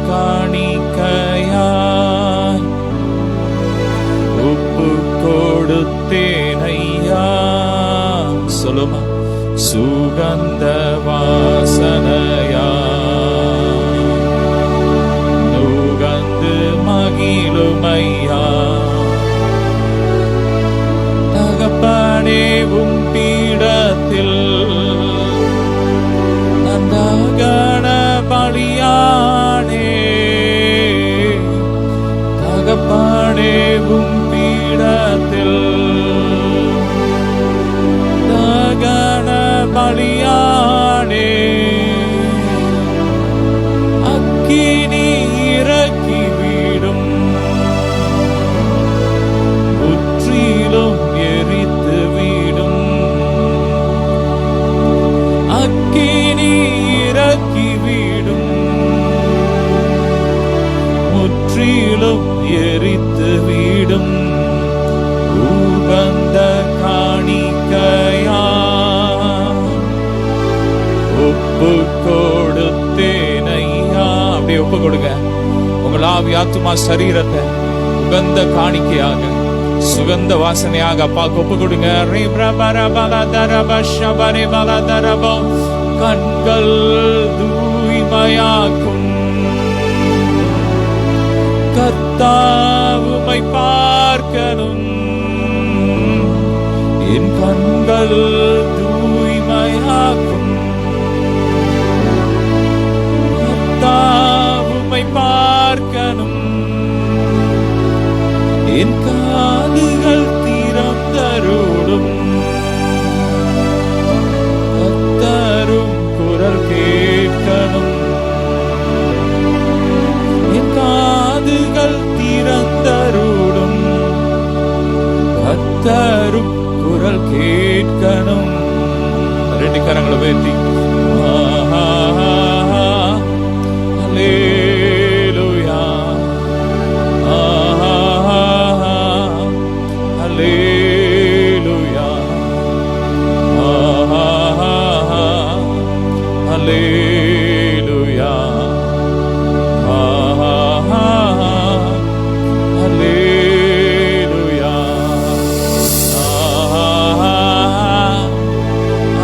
காணிக்கையாய் உப்பு கொடுத்தேனையா. சொல்லுமா, சுகந்த வாசனையா நுகர்ந்து மகிழுமையா. தகப்பனே உம் பீடத்தில் நந்தகன பலியானே. தகப்பனே உம் பீடத்தில் தகன பலியானே. அக்கினி இறக்கி விடும், முற்றிலும் எரித்து விடும். அக்கினி இறக்கி விடும், முற்றிலும் எரித்து விடும். உகந்த காணிக்கையா ஒப்பு கொடுத்தேனையா. அப்படியே ஒப்பு கொடுங்க. உங்கள் ஆவி ஆத்துமா சரீரத்தை உகந்த காணிக்கையாக சுகந்த வாசனையாக அப்பாக்கு ஒப்பு கொடுங்க. கண்கள் தூய்மையாக்கும் கர்த்தாவுமை பார்க்கணும். என் கண்கள் தூய்மையாக்கும் கர்த்தாவுமை பார்க்கணும். என் காதுகள் திறந்தருளும் கர்த்தரும் குரல் கேட்கணும். என் காதுகள் திறந்தருளும் கர்த்தரும் குரல் கேட்கணும். ரெண்டு கரங்களை உயர்த்தி அல்லேலூயா அல்லேலூயா அல்லேலூயா அல்லேலூயா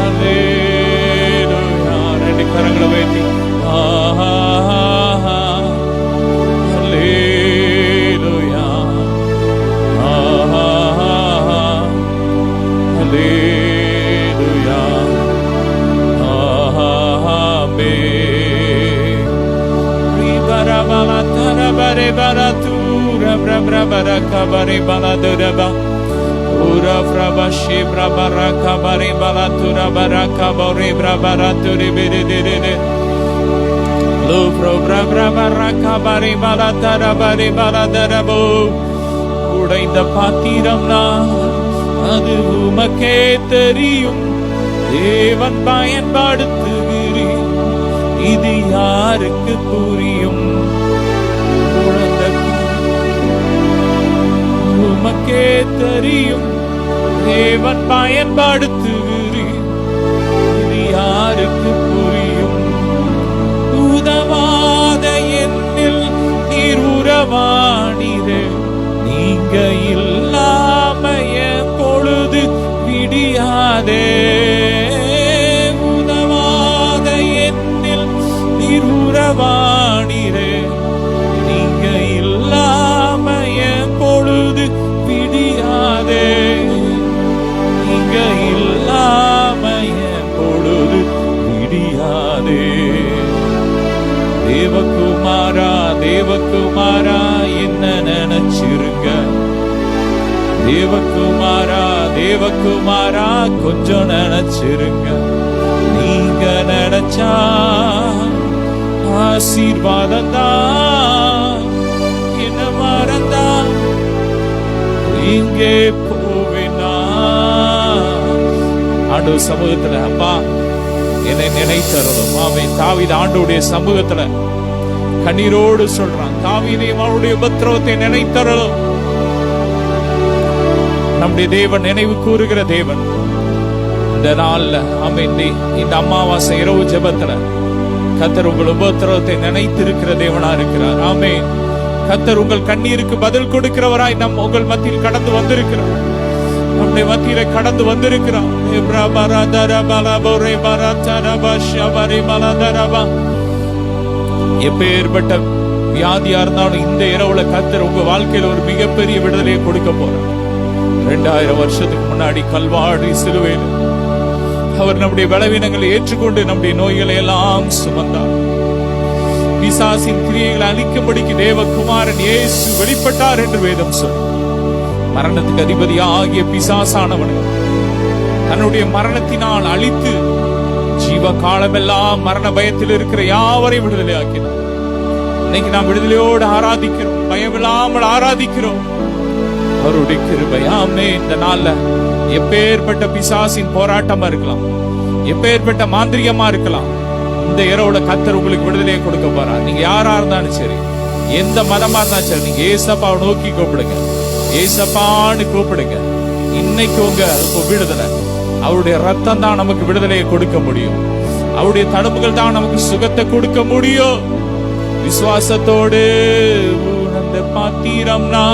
அல்லேலூயா. ரெண்டு கரங்களை உயர்த்தி அல்லேலூயா அல்லேலூயா. ஆமென். ரிபரபல தரபரே பரதுர பிரபர கபரே பலதுரபா உர பிரபஷி பிரபர கபரே பலதுர பர கபரே பிரபர துரி பிரிதிரிதே லோ பிரபர கபரே பலதரபரே பலதரபோ. உடைந்த பாத்திரம் நான், அது உமக்கே தெரியும். தேவன் பயன்படுத்துகிறீர், இது யாருக்கு புரியும்? உமக்கே தெரியும். தேவன் பயன்படுத்துகிறீர், இது யாருக்கு புரியும்? உதவாத என்னில் நீர் உறவானீரே, நீங்க இல்லாம என் பொழுது விடியாதே. உதவாத என்னில் நீர் உறவானீரே, நீங்க இல்லாம என் பொழுது விடியாதே. நீங்க இல்லாம என் பொழுது விடியாதே. தேவகுமாரா தேவகுமாரா என்ன நினைச்சிருங்க. தேவகுமாரா தேவகுமாரா கொஞ்சம் நினைச்சிருங்க. நீங்க நினைச்சா ஆசீர்வாதம் தான். என்ன மறந்தா இங்கே போவேனா? ஆண்டவர் சமூகத்துல அப்பா என்னை நினைத்தருளும். அவன் தாவீது ஆண்டவருடைய சமூகத்துல கண்ணீரோடு சொல்றான், தாவீதே அவனுடைய உபத்திரவத்தை நினைத்தருளும். நம்முடைய தேவன் நினைவு கூறுகிற தேவன். இந்த நாள்ல ஆமென், இந்த அமாவாசை இரவு ஜெபத்துல கர்த்தர் உங்கள் உபத்திரவத்தை நினைத்திருக்கிற தேவனா இருக்கிறார். ஆமென். கர்த்தர் உங்கள் கண்ணீருக்கு பதில் கொடுக்கிறவராய் உங்கள் மத்தியில் கடந்து வந்திருக்கிறார். நம்முடைய மத்தியில கடந்து வந்திருக்கிறார். எப்பேற்பட்ட வியாதியா இருந்தாலும் இந்த இரவுல கர்த்தர் உங்க வாழ்க்கையில ஒரு மிகப்பெரிய விடுதலையை கொடுக்க போறார். 2000 வருஷத்துக்கு முன்னாடி கல்வாரி சிலுவையில் அவர் நம்முடைய பலவீனங்களை ஏற்றுக்கொண்டு நம்முடைய நோய்களை எல்லாம் சுமந்தார். பிசாசின் கிரியைகளை அழிக்கும்படிக்கு தேவகுமாரன் இயேசு வெளிப்பட்டார் என்று வேதம் சொல்லும். மரணத்துக்கு அதிபதியாகிய பிசாசானவனை தன்னுடைய மரணத்தினால் அழித்து ஜீவ காலமெல்லாம் மரண பயத்தில் இருக்கிற யாவரையும் விடுதலை ஆக்கினார். இன்னைக்கு நாம் விடுதலையோடு ஆராதிக்கிறோம், பயமில்லாமல் ஆராதிக்கிறோம். அவருடைய கிருபையாமே இந்த நாள்ல எப்பேற்பட்ட பிசாசின் போராட்டமா இருக்கலாம், எப்பேற்பட்ட மாந்திரிகமா இருக்கலாம், இந்த இரவுல கர்த்தர் உங்களுக்கு விடுதலையை கொடுக்க போறார். நீங்க யாரா இருந்தாலும் சரி, எந்த மதமா இருந்தாலும் சரி, நீங்க ஏசப்பாவை நோக்கி கூப்பிடுங்க, ஏசப்பான்னு கூப்பிடுங்க. இன்னைக்கு உங்க விடுதலை அவருடைய ரத்தம் தான் நமக்கு விடுதலையை கொடுக்க முடியும். அவருடைய தடுப்புகள் தான் நமக்கு சுகத்தை கொடுக்க முடியும். விசுவாசத்தோடு உணர்ந்த பாத்திரம்னா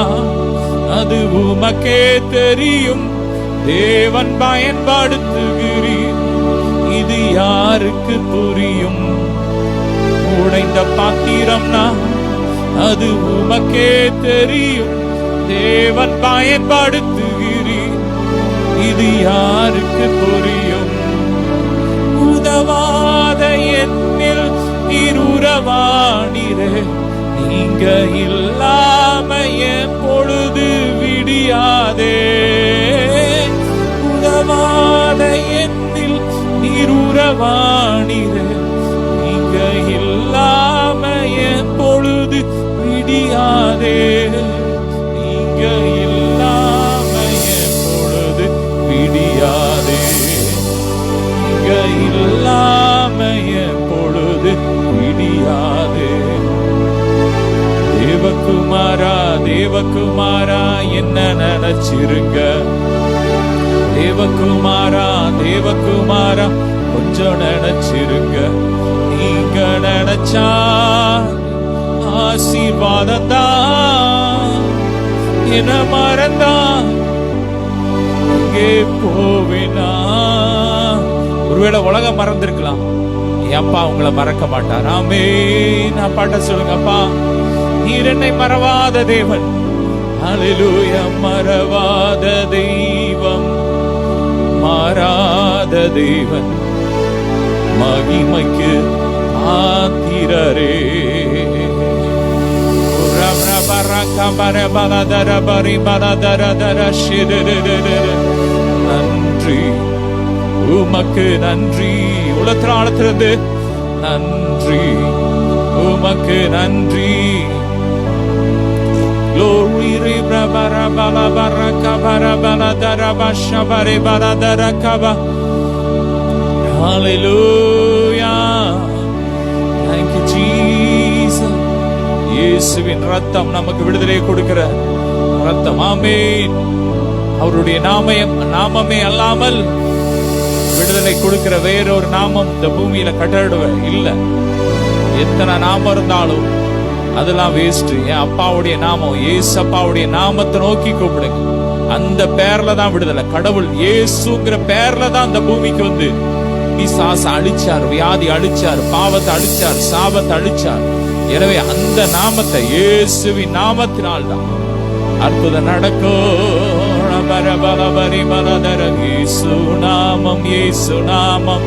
அது உமக்கே தெரியும். தேவன் பயன்படுத்துகிறீர், இது யாருக்கு புரியும்? உடைந்த பாத்திரம்னா அது உமக்கே தெரியும். தேவன் பயன்படுத்துகிறீர், இது யாருக்கு புரியும்? உதவாத என்னில் இருரவானிரே, நீங்க இல்லாம என் பொழுது விடியாதே. உதவாத என்னில் இருரவானிரே, நீங்க இல்லாம என் பொழுது விடியாதே. நீங்க இல்லாம என் பொழுது விடியாதே. நீங்க இல்லாம என் பொழுது விடியாதே. தேவகுமாரா, தேவகுமாரா என்ன நினைச்சிருங்க. தேவகுமாரா, தேவகுமாரா கொஞ்சம் நினைச்சிருங்க. நீங்க நினைச்சா ஆசீர்வாதம் தான். என்ன மறந்தா இங்கே போவினா. ஒருவேளை உலகம் மறந்திருக்கலாம், என் அப்பா உங்களை மறக்க மாட்டார். ஆமென். நான் பாட்ட சொல்லுங்க. அப்பா நீர் என்னை மறவாத தேவன். ஹல்லேலூயா. மறவாத தெய்வம், மாறாத தேவன், மகிமைக்கு ஆத்திரரே. நன்றி உமக்கு நன்றி. உலகத்திலிருந்து நன்றி உமக்கு நன்றி. Glory ribra bara bala baraka bara bala dara basha bare bara dara kaba. Hallelujah. Thank you Jesus. இயேசுவின் ரத்தம் நமக்கு விடுதலை கொடுக்கிற ரத்தம். ஆமென். அவருடைய நாமமே அல்லாமல் விடுதலை கொடுக்கிற வேறொரு நாமம் இந்த பூமியில கட்டடுவ இல்ல. எத்தனை நாமம் இருந்தாலும் அதெல்லாம் வேஸ்ட். என் அப்பாவுடைய நாமம், ஏசப்பாவுடைய நாமத்தை நோக்கி கூப்பிடுங்க. அந்த பேர்ல தான் விடுதலை. கடவுள் இயேசுங்கிற பேர்ல தான் அந்த பூமிக்கு வந்து பிசாச அழிச்சார், வியாதி அழிச்சார், பாவத்தை அழிச்சார், சாபத்தை அழிச்சார். எனவே அந்த நாமத்தை, இயேசுவின் நாமத்தினால் தான் அற்புதம் நடக்கும். இயேசு நாமம், இயேசு நாமம்,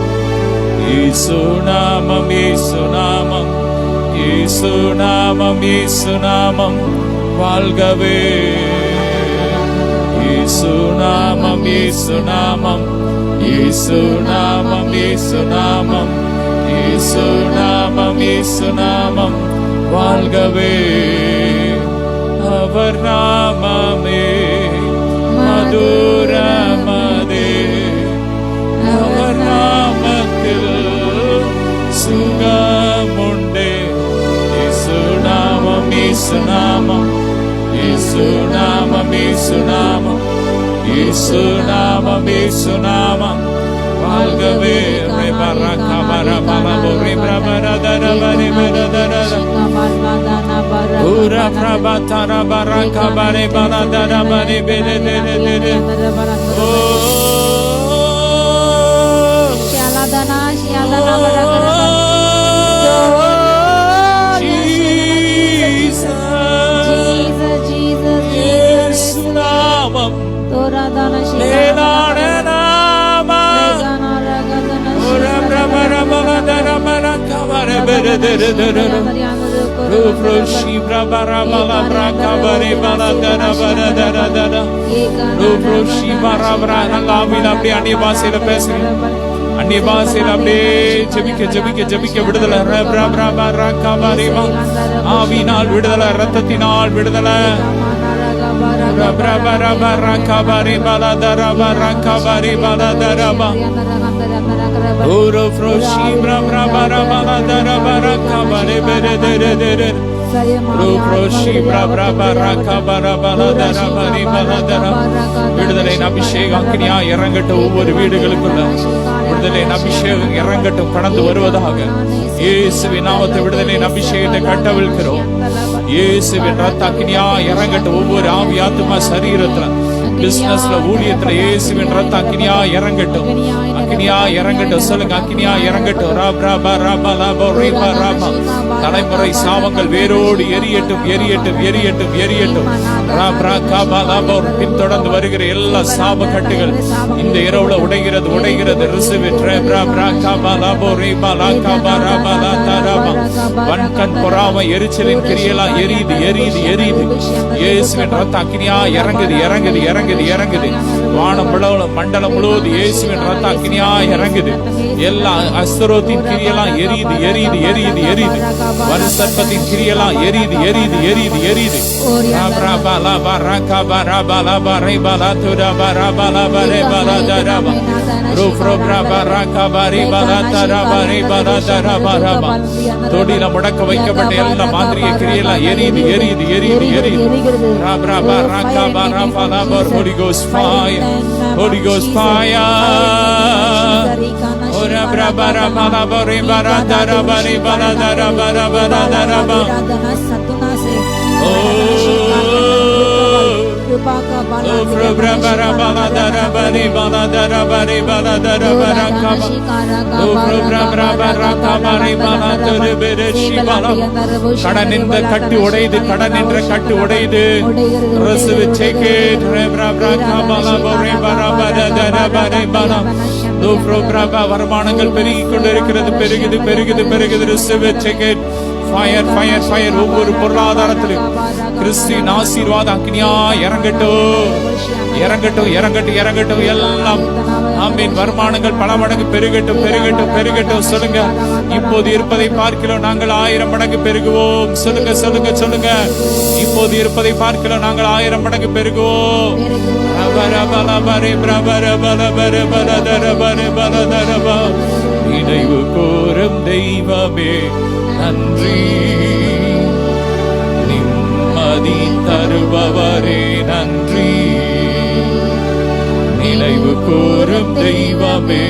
இயேசு நாமம், இயேசு நாமம், இயேசு நாமம், இயேசு நாமம் வாழ்கவே. இயேசு நாமம், இயேசு நாமம், இயேசு நாமம், இயேசு நாமம், இயேசு நாமம், இயேசு நாமம் வாழ்கவே. அவர் நாமமே மதுரமதே, அவர் நாமத்தில் சுகமுண்டே. இயேசு நாமம், இயேசு நாமம், இயேசு நாமம், இயேசு நாமம், இயேசு நாமம், இயேசு நாமம் வாழ்கவே அந்நிய பாஷையில பேசுங்க, அந்நிய பாஷையில அப்படியே ஜெபிக்க ஜெபிக்க ஜெபிக்க விடுதலை. ஆவியினால் விடுதலை, ரத்தத்தினால் விடுதலை. விடுதலை அபிஷேகம் அக்னியா இறங்கட்டும், ஒவ்வொரு வீடுகளுக்குள்ள விடுதலை அபிஷேகம் இறங்கட்டும், கடந்து வருவதாக. இயேசுவின் நாமத்தை விடுதலை அபிஷேகத்தை கட்டவிழ்கிறோம். இயேசுவின் ரத்த அக்னியா இறங்கட்டும், ஒவ்வொரு ஆவி ஆத்துமா சரீரத்துல, பிசினஸ்ல, ஊழியத்துல இயேசுவின் ரத்த அக்னியா இறங்கட்டும், அக்னியா இறங்கட்டும். சொல்லுங்க, அக்னியா இறங்கட்டும். தலைமுறை சாபங்கள் வேரோடு எரியட்டும், எரியட்டும், எரியட்டும், எரியட்டும். பின்தொடர்ந்து வருகிற எல்லா சாப கட்டுகள் இந்த இரவுல உடைகிறது, உடைகிறது. வன்கண் பொறாமை எரிச்சலின் கிரியெல்லாம் எரியுது, எரியுது, எரியுது. இயேசுவின் ரத்த அக்னியா இறங்குது, இறங்குது, இறங்குது, இறங்குது. வானம் மண்டலம் முழுவதும் இயேசுவின் ரத்த அக்னியா இறங்குது. எல்லா அஸ்தரோத்தின் கிரியெல்லாம் எரியுது, எரியுது, எரியுது, எரியுது. வலுசர்ப்பத்தின் கிரியெல்லாம் எரியுது, எரியுது, எரியுது, எரியுது. தொடில முடக்க வைக்கப்பட்ட எல்லா மாந்திரிய கிரியெல்லாம் எரியுது, எரியுது, எரியுது, எரியுது. Holy Ghost fire, Holy Ghost fire. Ora brabara balabari baradara bari baladara barabara ba. கடனின்ற கட்டு உடையுது, கடனின்ற கட்டு உடையுது. வருமானங்கள் பெருகிக் கொண்டிருக்கிறது, பெருகுது, பெருகுது, பெருகுது. Fire, fire, fire. ஒவ்வொரு பொருளாதாரத்திலும் கிறிஸ்துவின் ஆசீர்வாத அக்னியா இறங்கட்டும், இறங்கட்டும், இறங்கட்டும், இறங்கட்டும். எல்லாம் ஆமீன். வருமானங்கள் பல மடங்கு பெருகட்டும், பெருகட்டும், பெருகட்டும். சொல்லுங்க, இப்போது இருப்பதை பார்க்கிறோம், நாங்கள் 1000 மடங்கு பெருகுவோம். சொல்லுங்க, சொல்லுங்க, சொல்லுங்க. இப்போது இருப்பதை பார்க்கிறோம், நாங்கள் 1000 மடங்கு பெருகுவோம். நினைவு கூறும் தெய்வமே நன்றி, நிம்மதி தருபவரே நன்றி. நினைவு கூறும் தெய்வமே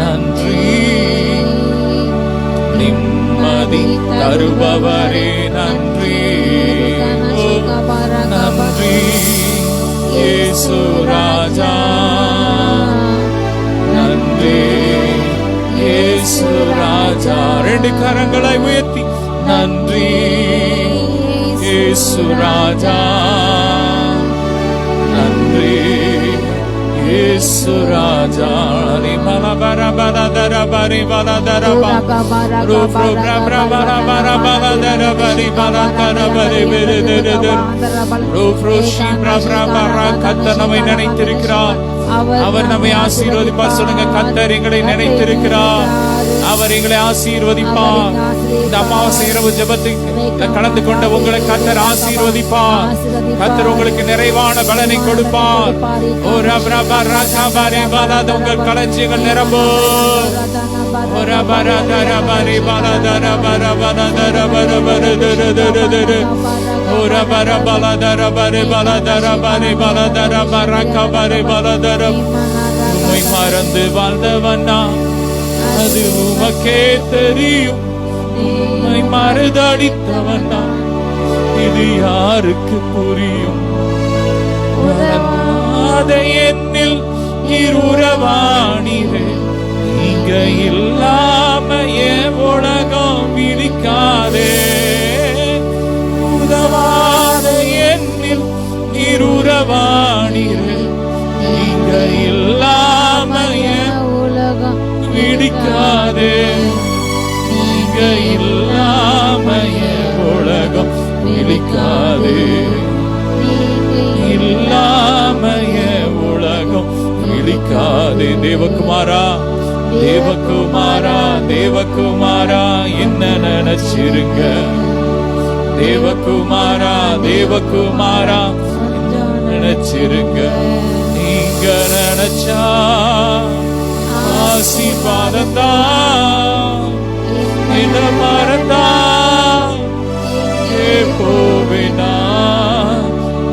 நன்றி, நிம்மதி தருபவரே நன்றி. நன்றி இயேசு ராஜா, நன்றி இயேசு ராஜா. 2 கரங்களை உயர்த்தி நன்றி இயேசு ராஜா, நன்றி இயேசு ராஜா. கர்த்தர் நம்மை நினைத்திருக்கிறார், அவர் நம்மை ஆசீர்வதிப்பார். சொல்லுங்க, கர்த்தர் எங்களை நினைத்திருக்கிறார், அவர் எங்களை ஆசீர்வதிப்பார். இந்த அமாவாசை இரவு ஜெபத்துக்கு கலந்து கொண்ட உங்களை கர்த்தர் ஆசீர்வதிப்பார். கர்த்தர் உங்களுக்கு நிறைவான பலனை கொடுப்பார். ஓ ரபரபா ராகாபாரே பாலாத உங்கள் களஞ்சியங்கள் நிரம்பும். ஓ ரபரதரபரி பாலதரபரபரதரபரபரதரதரதர. ஓ ரபரபலதரபரி பாலதரபரி பாலதரபரகாபாரே பாலதர. உம்மை மறந்து வாழ்ந்தவனா அது உமக்கே தெரியும். உம்மை மறுதடித்தவனா இது யாருக்கு புரியும்? உறவாத என்னில் இருரவாணிரே, நீங்க இல்லாம என் உலகம் விழிக்காதே. உதவாத என்னில் இருரவாணிரே, நீங்க இல்லாம என் உலகம் விழிக்காதே. நீங்க இல்லாம என் உலகம் விழிக்காதே. இல்லாம என் உலகம் விழிக்காதே. தேவகுமாரா, தேவகுமாரா, தேவகுமாரா, என்ன நினைச்சிருங்க. தேவகுமாரா, தேவகுமாரா, நினைச்சிருங்க. நீங்க நினைச்சா ஆசீர்வாதந்தா, என்ன மறந்தா போவேனா.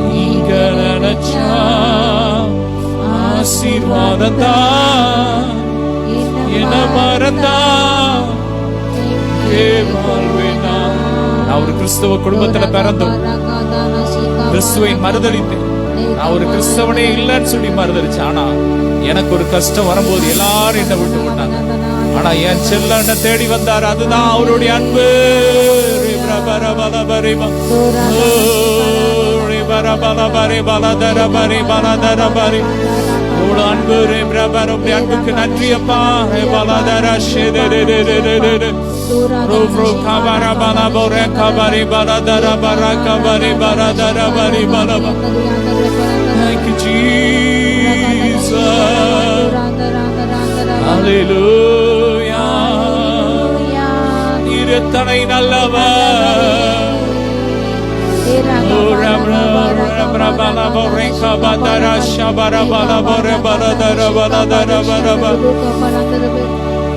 நீங்க நினைச்சா ஆசீர்வாதந்தா, என்ன மறந்தா வாழ்வேனா. நான் ஒரு கிறிஸ்தவ குடும்பத்துல பிறந்தோம். கிறிஸ்துவை மறுதளித்தேன். நான் ஒரு கிறிஸ்தவனே இல்லைன்னு சொல்லி மறுதளிச்சேன். ஆனா எனக்கு ஒரு கஷ்டம் வரும்போது எல்லாரும் என்ன விட்டு விட்டாங்க. ஆனா என் செல்ல என்ன தேடி வந்தார். அதுதான் அவருடைய அன்பு. அன்புக்கு நன்றி அப்பா. Thank you, Jesus. Hallelujah. நீர் எத்தனை நல்லவர்.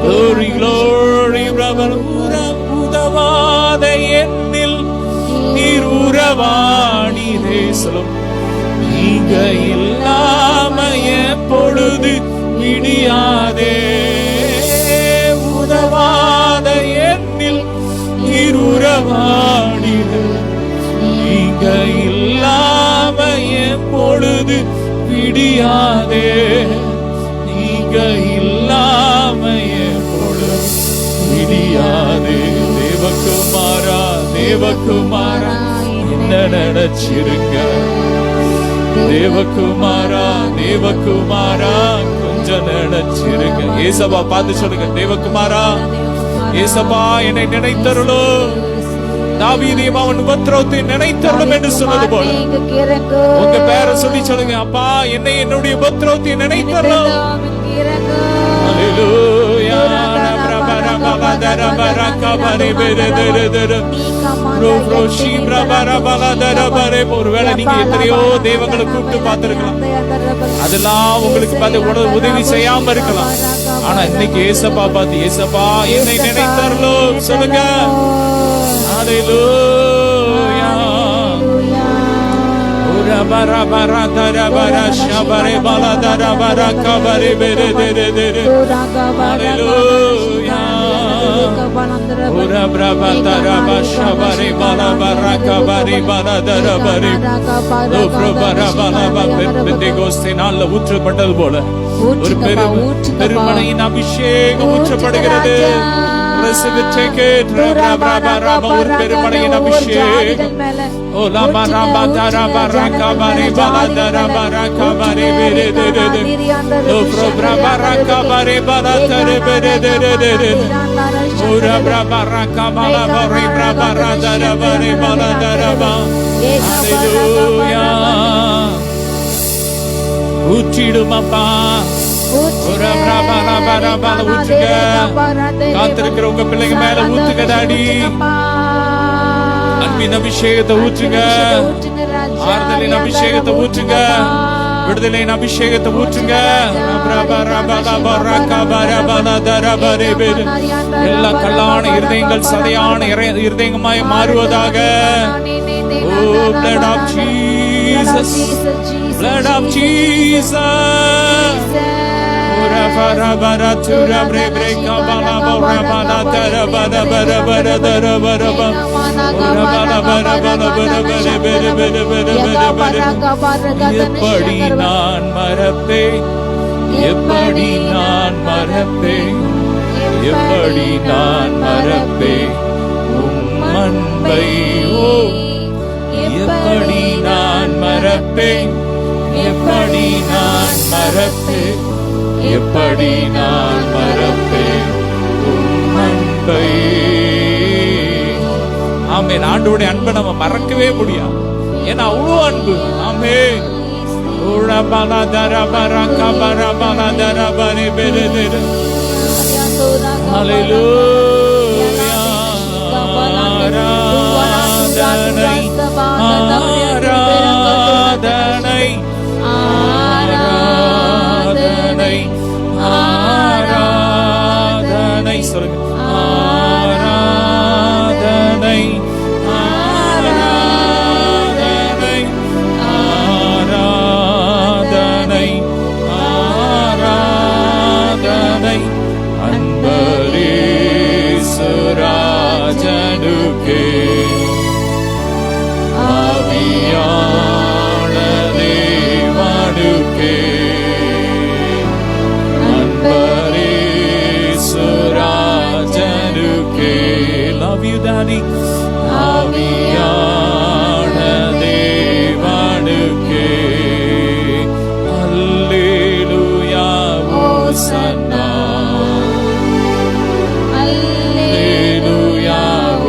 Glory, glory, உதவாத என்னில் நீர் உறவாணிரே. சொல்லும் நீங்க இல்லாம எப்பொழுது விடியாதே. உதவாத என்னில் நீர் உறவாணிரே. நீங்க இல்லாம எப்பொழுது விடியாதே. நீங்க இல்லாம எப்பொழுது விடியாதே. தேவகுமாரா, தேவகுமாரா, என்ன நினைச்சிருங்க. தேவகுமாரா, தேவகுமாரா, கொஞ்சம் நினைச்சிருங்க. ஏசப்பா பார்த்து சொல்லுங்க. தேவகுமாரா, ஏசப்பா என்னை நினைத்தருளோ. தாவீதையும் அவன் உபத்திரவத்தை நினைத்தருளும் என்று சொன்னது போல உங்க பேரை சொல்லி சொல்லுங்க. அப்பா என்னை என்னுடைய உபத்திரவத்தை நினைத்தருளும். ஒருவேளை நீங்க எத்தனையோ தெய்வங்களை கூப்பிட்டு பார்த்திருக்கலாம். அதெல்லாம் உங்களுக்கு உதவி செய்யாம இருக்கலாம். ஆனா இன்னைக்கு ஏசப்பா பார்த்து, ஏசப்பா என்னை நினைத்தார்களோ சொல்லுங்க. ஹல்லேலூயா. bara bara dara bara shabare bala dara bara kabare bere dere dere. Hallelujah. Ora braba dara bara shabare bala bara kabare bala dara bare. Lofro bara bala bara பெந்தேகோஸ்தினால் ஊற்றப்பட்டது போல ஒரு பெருமழையின் அபிஷேகம் ஊற்றப்படுகிறது. Receive it, take it. Rabba rabba ஒரு பெருமழையின் அபிஷேகம். O la baraba daraba rakabari balada rakabari bere dere dere. Lofro braba rakabari balada bere dere dere. Ora braba rakabala bari braba radara bari balada raba. Hallelujah. ஊற்றிடுமப்பா. ஒரு ஊற்றுங்க. காத்திருக்கிற உங்க பிள்ளைங்க மேல ஊத்துங்க daddy. அன்பின் அபிஷேகத்தை ஊற்றுங்க. ஆறுதலின் அபிஷேகத்தை ஊற்றுங்க. விடுதலையின் அபிஷேகத்தை ஊற்றுங்க. எல்லா கல்லான இருதயங்கள் சதையான இருதயமாய் மாறுவதாக. Oh, blood of Jesus, blood of Jesus. bara bara tura bre bre kabala bara bara tara bara bara bara tara bara bara bara bara bara bara bara bara bara எப்படி நான் மறப்பேன், எப்படி நான் மறப்பேன், எப்படி நான் மறப்பேன் உம் அன்பை. ஓ எப்படி நான் மறப்பேன், எப்படி நான் மறப்பேன், எப்படி நான் மறப்பேன் உம் அன்பை. ஆமென். ஆண்டவருடைய அன்பை நம்ம மறக்கவே முடியாது. ஏன்னா அவ்வளோ அன்பு. ஆமென். ஹல்லேலூயா. ஆராதனை ஆராதனை ஆராதனை ஆராதனை சொல்லுங்க. ஆராதனை ஆராதனை ஆராதனை ஆராதனை அன்பரேசுராஜனுக்கே ஆவியான தேவனுக்கே அன்பரேசுராஜனுக்கே. Love you daddy. ஆவியான தேவனுக்கே அல்லேலூயா ஓசன்னா அல்லேலூயா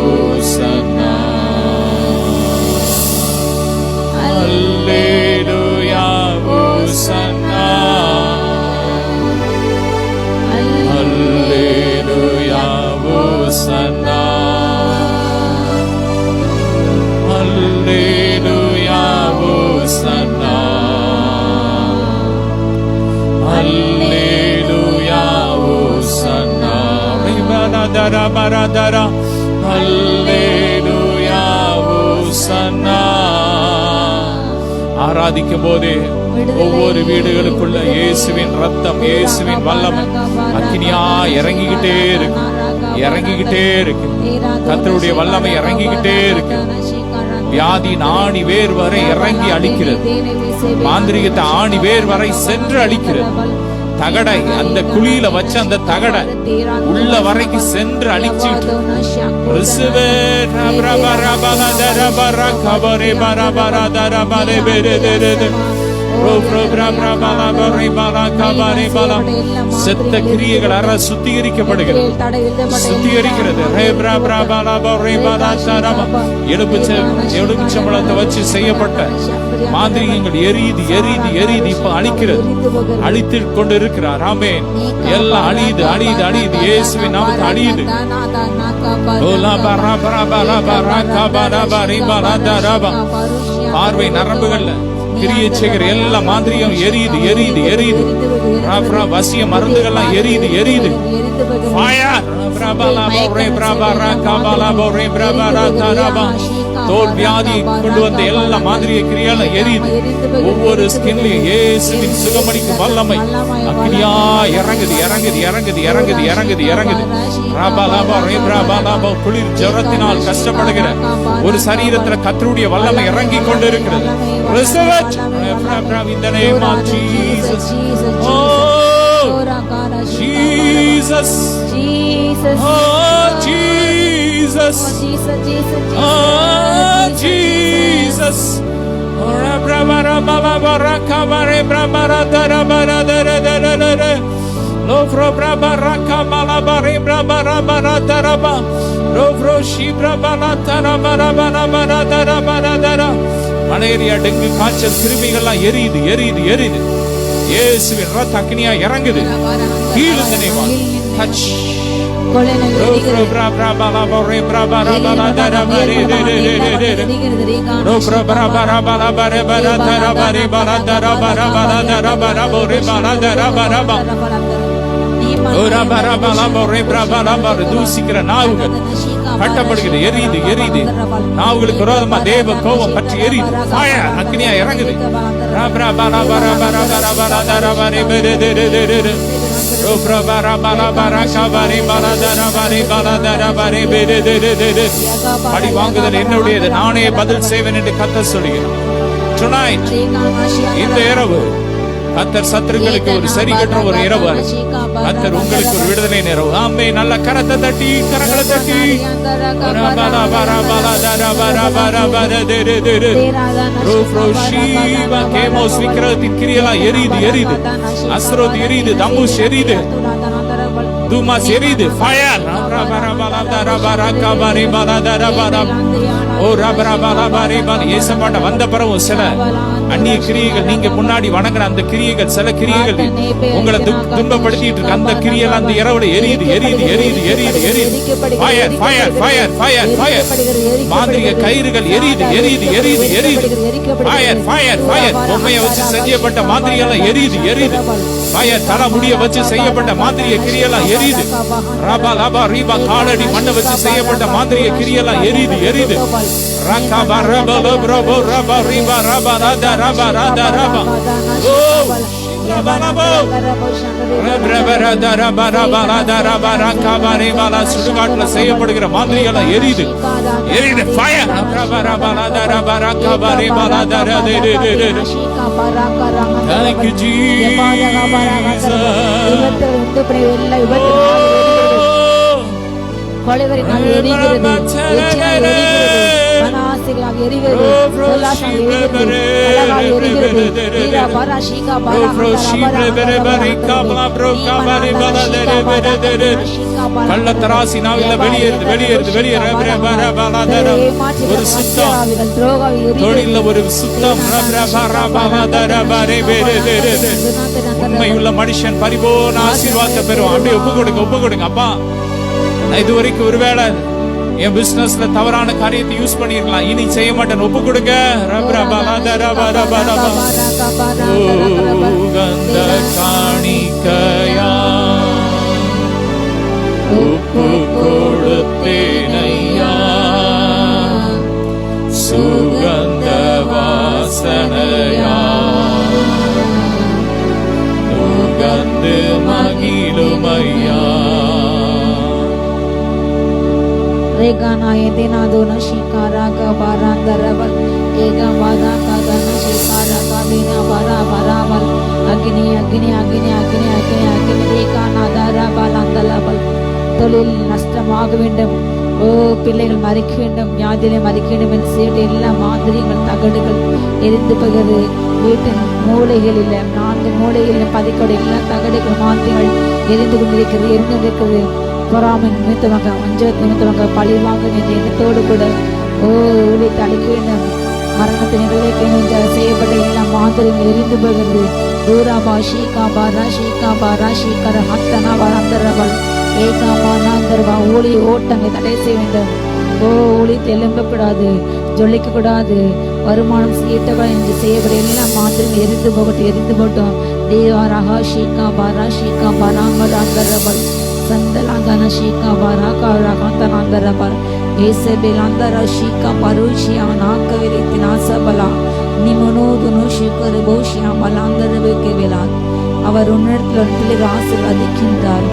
ஓசன்னா அல்லேலூயா ஓசன்னா அல்லேலூயா ஓசன்னா அல்லேலூயா ஓசன்னா அல்லேலூயா ஓசன்னா. ரிபரதர பரதர அல்லேலூயா ஓசன்னா. ஆராதிக்கும் போதே ஒவ்வொரு வீடுகளுக்குள்ள இயேசுவின் ரத்தம், இயேசுவின் வல்லமை அக்கினியா இறங்கிக்கிட்டே இருக்கு, இறங்கிக்கிட்டே இருக்கு. கர்த்தருடைய வல்லமை இறங்கிக்கிட்டே இருக்கு. வியாதியின் ஆணி வேர் வரை இறங்கி அழிக்கிறது. மாந்திரிகத்தை ஆணி வேர் வரை சென்று அழிக்கிறது. தகடை அந்த குழியில வச்ச அந்த தகடை உள்ள வரைக்கும் சென்று அழிச்சு செத்த கிரியைகள் அற சுத்திகரிக்கப்படுகிறது, சுத்திகரிக்கிறது. எலுமிச்சம்பழத்தை வச்சு செய்யப்பட்ட மாந்திரிகங்கள் எரியுது எரியுது எரியுது. இப்ப அழிக்கிறது, அழித்து கொண்டு இருக்கிறார். ஆமென். எல்லாம் அழியுது அழியுது அழியுது. இயேசுவின் நாமத்தில் அழியுது. பார்வை நரம்புகள்ல கிரியை செய்கிற எல்லா மாந்திரிகம் எரியுது எரியுது எரியுது. வசிய மருந்துகள்லாம் எரியுது எரியுது. தோல் வியாதி கொண்டு வந்த எல்லா மாதிரிய கிரியால எரியுது. ஒவ்வொரு ஸ்கின்லயும் இயேசுவின் சுகமளிக்கும் வல்லமை அக்னியா இறங்குது இறங்குது இறங்குது இறங்குது இறங்குது இறங்குது. குளிர் ஜரத்தினால் கஷ்டப்படுகிற ஒரு சரீரத்துல கர்த்தருடைய வல்லமை இறங்கி கொண்டு இருக்கிறது. In the name of Jesus. Oh, Jesus. Oh, Jesus. Oh, Jesus. Malaria, dengue, காய்ச்சல், கிருமிகள்லாம் எரியுது எரியுது எரியுது. இயேசுவின் ரத்த அக்னியா இறங்குது. Heal in the name of touch. தூசிக்கிற நாவுகள் கட்டப்படுகிறது, எரியுது எரியுது. நாவுகளுக்கு விரோதமா தேவ கோபம் பற்றி எரியுது. அக்னியா இறங்குது. பழி வாங்குதல் என்னுடையது, நானே பதில் செய்வேன் என்று கர்த்தர் சொல்கிறார். Tonight, இந்த இரவு கர்த்தர் சத்துருக்களுக்கு ஒரு சரி கட்டுற ஒரு இரவு. கர்த்தர் உங்களுக்கு ஒரு விடுதலை இரவு. ஆமே. நல்ல கரத்தை தட்டி, கரங்களை தட்டி. கேமோஸ் விக்கிரகத்தின் கிரியெல்லாம் எரியுது, எரியுது. அஸ்ரோத் எரியுது, தமுஷ் எரியுது, துமாஸ் எரியுது. ஃபயர். ஏசப்பாட்ட வந்த பிறகு சில அந்நிய கிரியைகள், நீங்க முன்னாடி வணங்குற அந்த கிரியைகள், சில கிரியைகள் உங்களை துன்பப்படுத்திட்டு இருக்கு. அந்த கிரியைகள் அந்த இரவுல எரியுது, எரியுது, எரியுது, எரியுது, எரியுது. Fire, fire, fire, fire, fire. மாந்திரிக கயிறுகள் எரியுது, எரியுது, எரியுது, எரியுது. Fire, fire, fire. பொம்மையை வச்சு செய்யப்பட்ட மாந்திரியெல்லாம் எரியுது, எரியுது. ஃபயர். தலை முடிய வச்சு செய்யப்பட்ட மாந்திரிய கிரியெல்லாம் எரியுது. ரபா லபா ரீபா காலடி மண்ணை வச்சு செய்யப்பட்ட மாந்திரிய கிரியெல்லாம் எரியுது, எரியுது. ரகபா ரபா லபா ரபா ரீபா ரபா ராதா ரபா ராதா ரபா. ஓ ரபா லபா ரபா ராதா ரபா ரபா ராதா ரபா ரகபா ரீபா. சுடுகாட்டுல செய்யப்படுகிற மாந்திரியெல்லாம் எரியுது, எரியுது. ஃபயர். ரபா ரபா ராதா ரபா ரகபா ரீபா ராதா ராதே ரே ரே ரே. Thank you Jesus. கொலைவரினால் எரிகிறது, மனஆசைகளால் எரிகிறது, சொல்லாசம் எரிகிறது, அழகால் எரிகிறது. நீரா பராஷிகா கள்ளத்தராசி நாவில வெளியேறுது, வெளியேறுது, வெளியேறு. ஒரு சுத்தம் தொழில, ஒரு சுத்தம். உண்மையுள்ள மனுஷன் பரிபூர்ண ஆசீர்வாதத்தை பெறுவான். அப்படியே ஒப்பு கொடுங்க, ஒப்பு கொடுங்க. அப்பா, நான் இதுவரைக்கும் ஒருவேளை என் பிசினஸ்ல தவறான காரியத்தை யூஸ் பண்ணிருக்கலாம், இனி செய்ய மாட்டேன். ஒப்பு கொடுங்க. காணிக்கையா ஒப்பு கொடுத்தேனையா, சுகந்த வாசனையா நுகர்ந்து மகிழுமையா. Regana yedena dona shikara ka barandaraval ega vada ka dana shikara ka dina bara baraval agni agni agni agni agni agni regana dara balandalaval தொழில் நஷ்டமாக வேண்டும். ஓ பிள்ளைகள் மறிக்க வேண்டும், வியாதியிலே மறிக்க வேண்டும் என்று சொல்லிட்டு எல்லா மாதிரிகள் தகடுகள் எரிந்து போகிறது. வீட்டின் மூலைகளில் 4 மூலைகளில் பதிக்கோடு எல்லா தகடுகள் மாதிரிகள் எரிந்து கொண்டிருக்கிறது, எரிந்து கொண்டிருக்கிறது. பொறாமை நிமித்தமாக, வஞ்சகத்து நிமித்தமாக, பழி வாங்க வேண்டிய எண்ணத்தோடு கூட ஓ ஊழியத்தை அழிக்க வேண்டும், மரணத்தை நிறைவேற்ற வேண்டும் செய்யப்பட்ட எல்லா மாதிரிகள் எரிந்து போகிறது. தூராபா ஷீகா பாரா ஷீகா பாரா ஷீகர ஹத்தனா வரந்தரவள் ஏகா மானாந்தரவா. ஊழிய ஓட்டங்களை தடை செய்ய வேண்டும். ஓ ஊழியத்தை எழும்பக்கூடாது, ஜொலிக்க கூடாது, வருமானம் ஈட்டக்கூடாது என்று செய்யப்பட எல்லா மாதிரிகள் எரிந்து போகட்டும், எரிந்து போட்டோம். தேவாரா ஷீகா பாரா ஷீகா பராங்கராந்தரவள் சந்தலாங்கன ஷீகா பராகராகந்தனாந்தரவள் ஏசபெலாந்தர ஷீகா பருஷியா நாக்கவிரித்தினாசபலா நிமனோதுனு ஷிகர போஷியா பலாந்தரவுக்கு விழாத். அவர் உன்னிடத்தில் ஒரு பிள்ளைகள் ஆசீர்வதிக்கின்றார்.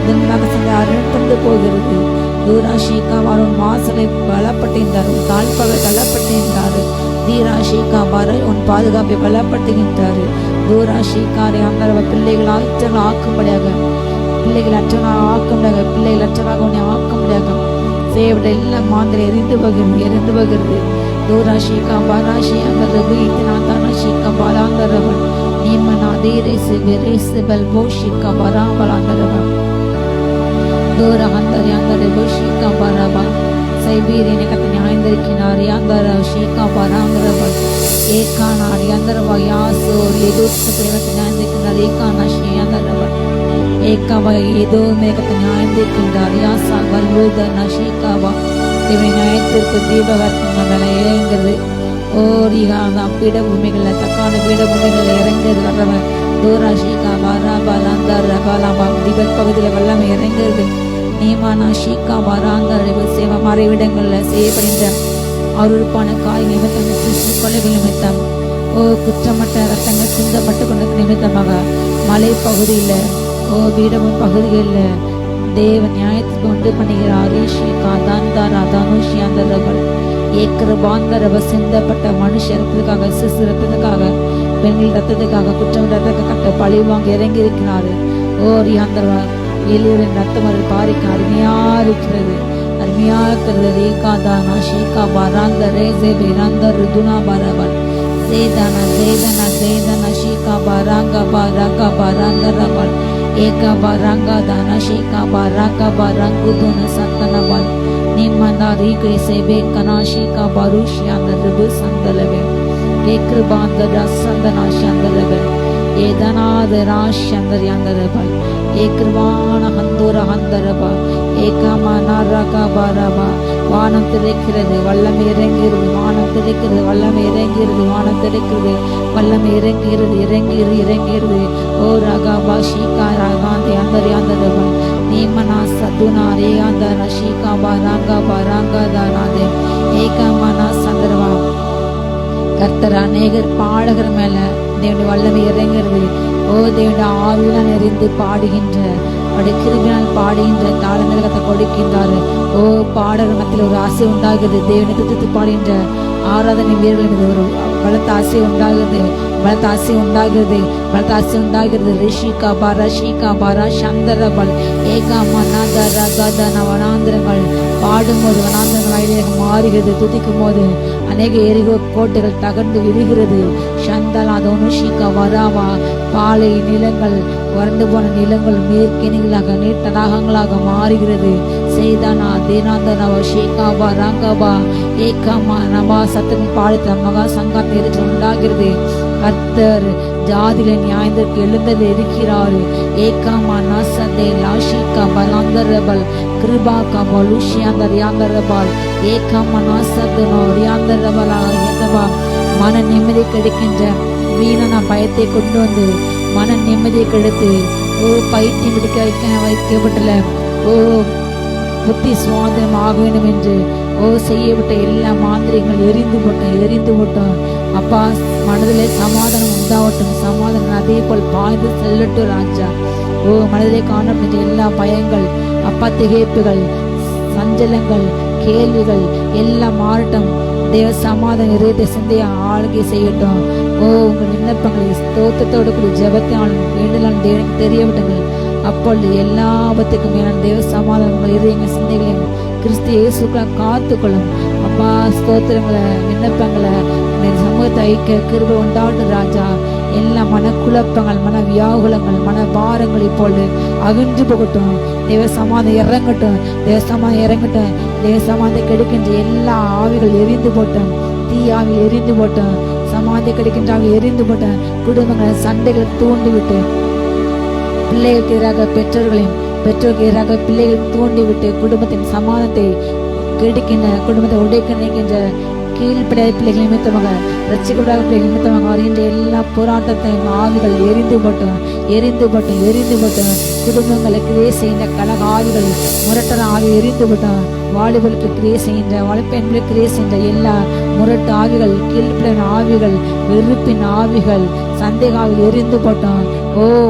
இதன் சந்தை அருட்பண்டு போகிறது. தூரா ஷீகா அவன் வாசலை பலப்பட்டிருந்தார், உன் தாழ்பகை பலப்பட்டிருந்தார். தீரா ஷீகா பார உன் பாதுகாப்பை பலப்படுத்துகின்றார். தூரா ஷீகாரை அந்த பிள்ளைகள் ஆக்கும்படியாக, பிள்ளைகள் அற்றவனாக ஆக்கும்படியாக, பிள்ளைகள் அற்றவனாக உன்னை ஆக்கும்படியாக செய்யப்பட்ட எல்லா மாதிரி எரிந்து போகிறது, எரிந்து போகிறது. தூரா ஷீகா பாராஷி அந்த இத்தனாத்தான ஷீகா பாலாந்தரவன் நீமனா தீரேசு வெரேசு பல்போ ஷீகா பராபலாந்தரவன் தூரா அந்தரி அந்தரி ஷீகா பராபா சைபீரியனை கத்தை ஞாய்ந்திருக்கிறார். யாந்தர ஷீகா பராந்தரவன் ஏகானார் யாந்தரவா யாசோர் எதூத்து பிரேமத்தை ஞாய்ந்திருக்கிறார். ஏகானா ஷீயாந்தரவன் ஏகாவா ஏதோ மேகத்தை ஞாய்ந்திருக்கின்றார். யாசா வல்லூதன ஷீகாவா இவனை நியாயத்திற்கு தீபகற்பங்களை இறங்குறது. ஓரிகாதான் பீடபூமிகளில் தக்கான பீடபூமிகளில் இறங்குறது வர்றவன். தூரா ஷீகா பாராபாலாந்தார் ரபாலாபாம் திபத் பகுதியில் வல்லமை இறங்குறது. நீமானா ஷீகா பாராந்தார் சேவ மறைவிடங்களில் செய்யப்படுகின்ற அருள்பான காய் நிமித்தம், சிசு கொலைகள் நிமித்தம், ஓ குற்றமற்ற ரத்தங்கள் சிந்தப்பட்டு கொண்ட நிமித்தமாக மலை பகுதியில் பீடமும் பகுதிகளில் தேவ நியாயத்துக்கு உண்டு பண்ணுகிறார். ஈஷிகா தாந்தாரா தனுஷி அந்த ரபல் ஏக்கரபாந்தரவ சிந்தப்பட்ட மனுஷ ரத்தத்துக்காக, சிசு ரத்தத்துக்காக, பெண்கள் ரத்தத்துக்காக, குற்றம் ரத்தத்துக்காக பழி வாங்க இறங்கி இருக்கிறாரு. ரியாந்தரவா எலியுடன் ரத்தம் அது பாரிக்க அருமையா இருக்கிறது, அருமையா இருக்கிறது. ரேகா தானா ஷீகா பாராந்த ரேசே பேராந்த ருதுனா பாரபல் சேதானா சேதனா சேதனா ஷீகா பாராங்கா பாராங்கா பாராந்த ரபல் ஏகா பாராங்கா தானா ஷீகா பாராங்கா பாராங்குதுன சந்தனபல் நிம்மந்தா ரீகை சேபே கனாஷிகா பாருஷ்யாந்த ரிபு சந்தலவே ஏக்ருபாந்த ரசந்தனா சந்தலவே ஏதனாத ராஷ்யந்தர் யந்தரபல் ஏக்ருவான ஹந்தோர ஹந்தரபா ஏகாமான ரகா பாரபா வானம் திரைக்கிறது, வல்லமை இறங்கிறது, வானம் திரைக்கிறது, வல்லமை இறங்கிறது, வானம் திரைக்கிறது, வல்லமை இறங்கிறது, இறங்கிறது. ஓ ரகாபா ஷீகா ராகாந்தி அந்தரி அந்தரபல் நீமனா சதுனா ரேகாந்த ஷீகா பாராங்கா பாராங்கா தானாதே ஏகாமனா சந்தரவா. கர்த்தர் அநேகர் பாடகர் மேல தேவனுடைய வல்லமை இறங்கிறது. தேவனுடைய ஆவியால் நிறைந்து பாடுகின்ற, அவருடைய கிருபையால் பாடுகின்ற தாளங்களை கத்த கொடுக்கின்றாரு. பாடகர் மத்தியில் ஒரு ஆசை உண்டாகுது. தேவனை துதித்து பாடுகின்ற ஆராதனை வீரர்கள் மீது ஒரு பலத்த ஆசை உண்டாகுது, பலத்த ஆசை உண்டாகிறது, பலத்த ஆசை உண்டாகிறது. ரிஷிகா பாரா ஷீகா பாரா சந்தரபல் ஏகாமா நாதரகதன வனாந்திரங்கள் பாடும்போது வனாந்திரங்கள் வயலாக மாறுகிறது. துதிக்கும் போது அநேக எரிகோ கோட்டைகள் தகர்ந்து விழுகிறது. சந்தலா தோனுஷிகா வராவா பாலை நிலங்கள், வறண்டு போன நிலங்கள் மேற்கிணிகளாக நீர் தடாகங்களாக மாறுகிறது. செய்தானா தேனாந்தனவ ஷேகாபா ராங்கபா ஏகாமா நபா சத்தனை பாடுத்த மகா சங்காத்தை எதிர்த்து உண்டாகிறது. கர்த்தர் ஜாதிகளை நியாயத்திற்கு எழுந்தது இருக்கிறாரு. ஏகாமா நாசதே லாஷிகா பலாந்தரபல் கிருபா கபா லுஷியாந்தர் யாந்தரபால் ஏகாமா நாசதனோ ரியாந்தரபலா ஏகபா. மன நிம்மதி கிடைக்கின்ற வீணன பயத்தை கொண்டு வந்து மன நிம்மதியை கெடுத்து பைத்தியம் பிடிக்க வைக்கப்பட்டல புத்தி சுவாதனம் ஆக வேண்டும் என்று செய்யப்பட்ட எல்லா மாந்திரிகள் எரிந்து போட்டோம். அப்பா மனதிலே சமாதானம் உண்டாகட்டும், சமாதானம் அதே போல் பாய்ந்து செல்லட்டும் ராஜா. மனதிலே காணப்பட்ட எல்லா பயங்கள், அப்பா திகைப்புகள், சஞ்சலங்கள், கேள்விகள் எல்லாம் மாறட்டும். தேவ சமாதான இதயத்தை சிந்தைய ஆளுகை செய்யட்டும். உங்கள் விண்ணப்பங்களை ஸ்தோத்திரத்தோடு கூடிய ஜெபத்தினாலும் வேண்டுதலாலும் தேவனுக்கு தெரிய விடுங்கள். அப்பொழுது எல்லா ஆபத்துக்கும் மேலான தேவ சமாதான இதயங்கள் சிந்தைகளையும் கிறிஸ்து இயேசுக்களால் காத்துக்கொள்ளும். அப்பா ஸ்தோத்திரங்களை விண்ணப்பங்களை சமூகத்தை ஐக்க கிருபை உண்டாட்டும் ராஜா. எல்லா மனக்குழப்பங்கள், மன வியாகுலங்கள், மன பாரங்கள் இப்பொழுது அகன்று போகட்டும். தேவ சமாதானம் இறங்கட்டும், தேவ சமாதானம் இறங்கட்டும். தேவ சமாதானம் கெடுக்கின்ற எல்லா ஆவிகள் எரிந்து போட்டோம், தீ ஆவி எரிந்து போட்டோம், சமாதி கிடைக்கின்ற ஆவி எரிந்து போட்டோம். குடும்பங்களை சண்டைகளை தூண்டிவிட்டு பிள்ளைகளுக்கு எதிராக பெற்றோருக்கு எதிராக பிள்ளைகள் தூண்டிவிட்டு குடும்பத்தின் சமாதானத்தை கெடுக்கின்ற, குடும்பத்தை உடைக்க நினைக்கின்ற கீழ்ப்படைய பிள்ளைகள் நிமித்தமாக, ரட்சிக்கப்படாத பிள்ளைகள் நிமித்தமாக வருகின்ற எல்லா போராட்டத்தையும் ஆவிகள் எரிந்து போட்டோம். குடும்பங்களை கிரியை செய்கின்ற கலக ஆவிகள், முரட்டர ஆவி எரிந்து போட்டோம். வாலிபலுக்கு கிரியை செய்கின்ற, வளப்பெண்களுக்கு கிரியை செய்கின்ற எல்லா முரட்டு ஆவிகள், கீழ்ப்படைய ஆவிகள், வெறுப்பின் ஆவிகள், சந்தேக ஆவிகள் எரிந்து போட்டோம்.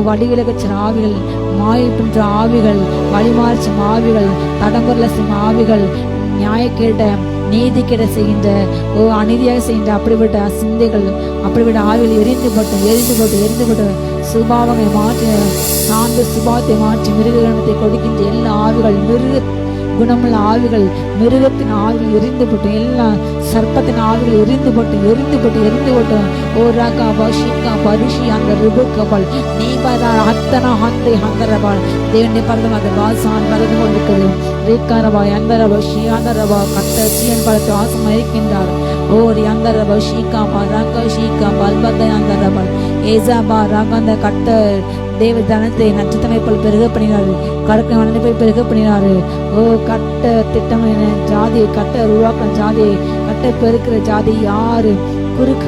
வடிவிலகச்ச ஆவிகள், மாயப்பின்ற ஆவிகள், வழிமாற்றும் ஆவிகள், தடம்பொருள செய்யும் ஆவிகள், நியாயக்கேட்ட நீதி கெட செய்கின்ற அநீதியாக செய்கின்ற அப்படிப்பட்ட சிந்தைகள், அப்படிப்பட்ட ஆவிகள் எரிந்து போட்டு சுபாவங்களை மாற்றி, சார்ந்த சுபாவத்தை மாற்றி மிருகத்தை கொடுக்கின்ற எல்லா ஆவிகள், மிருக குணமுள்ள ஆவிகள், மிருகத்தின் ஆவிகள் எரிந்து போட்டு, எல்லா சர்ப்பத்தின் ஆவிகள் எரிந்து போட்டு ராகா பஷிகா பரிஷி அந்த ரிபுக்கபல் நீ பரா அத்தனா ஹந்தை ஹந்தரபால் தேவனை பரதமாக வாசான் பரதம் கொண்டிருக்கிறது. ரீக்காரபா எந்தரபா ஷியாந்தரபா கத்த சீயன் பலத்து வாசம் இருக்கின்றார். யந்தரபா ஷீகாபா ராகா ஷீகா பல்பத்தை அந்தரபல் ஏசாபா ராகந்த கட்ட தேவ தனத்தை நட்சத்திரமை போல் பெருக பண்ணினாரு, கடற்கரை மணலை போய் பெருக பண்ணினாரு. கட்ட திட்டம் ஜாதியை, கட்ட உருவாக்கின ஜாதியை, கட்ட பெருக்கிற ஜாதி யாரு குறுக்க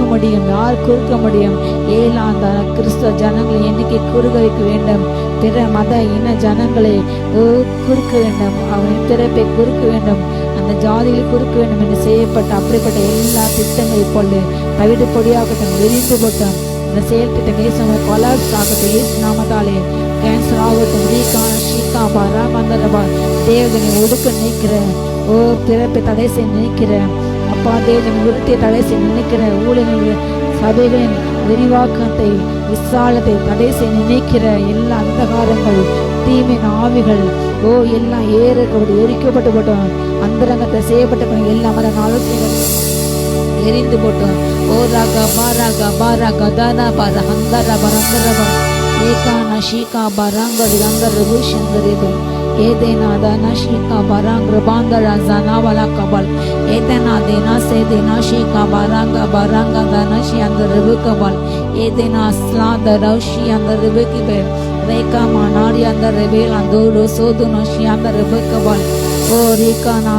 முடியும்? ஏழாந்த கிறிஸ்தவ ஜனங்களை எண்ணிக்கை குறுக வைக்க வேண்டும். பிற மத இன ஜனங்களை குறுக்க வேண்டும், அவனின் பிறப்பை குறுக்க வேண்டும், அந்த ஜாதிகளை குறுக்க வேண்டும் என்று செய்யப்பட்ட அப்படிப்பட்ட எல்லா திட்டங்களை இப்பொழுது தவிடு பொடியாகட்டும், எரிந்து போட்டோம். இந்த செயல் திட்டம் இயேசுவை கொலாப்ஸ் ஆகட்டும் இயேசு நாமத்தாலே. கேன்சர் ஆகட்டும் ரீகான ஷீகா பாரா வந்தரபா. தேவதனை ஒடுக்க நினைக்கிற பிறப்பை தடை செய்ய நினைக்கிற அப்பா, தேவதனை விருத்தியை தடை செய்ய நினைக்கிற ஊழியர்கள் சபைகளின் விரிவாக்கத்தை விசாலத்தை தடை செய்ய நினைக்கிற எல்லா அந்தகாரங்கள் தீமின் ஆவிகள் எல்லாம் எரிக்கப்பட்டு போட்டோம். அந்தரங்கத்தை செய்யப்பட்ட எல்லா மர ஆலோசனைகள் எரிந்து போட்டோம். ராகா பாராகா பாராகா தானா பார ஹந்தர பரந்தரப ஏகான ஷீகா பராங்கர் கந்தர் ருஷந்தரிது ஏதேனா தானா ஷீகா பராங்கர் பாந்தரா ஜனாவலா கபல் ஏதேனா தேனா சேதேனா ஷீகா பராங்கா பராங்கா தானா ஷி அந்த ருபகபல் ஏதேனா ஸ்லாத ரௌஷி அந்த ருபகிபே ரேகா மானாரி அந்த ரெபேல் அந்த சோதுனா ஷி அந்த ருபகபல் ரேகானா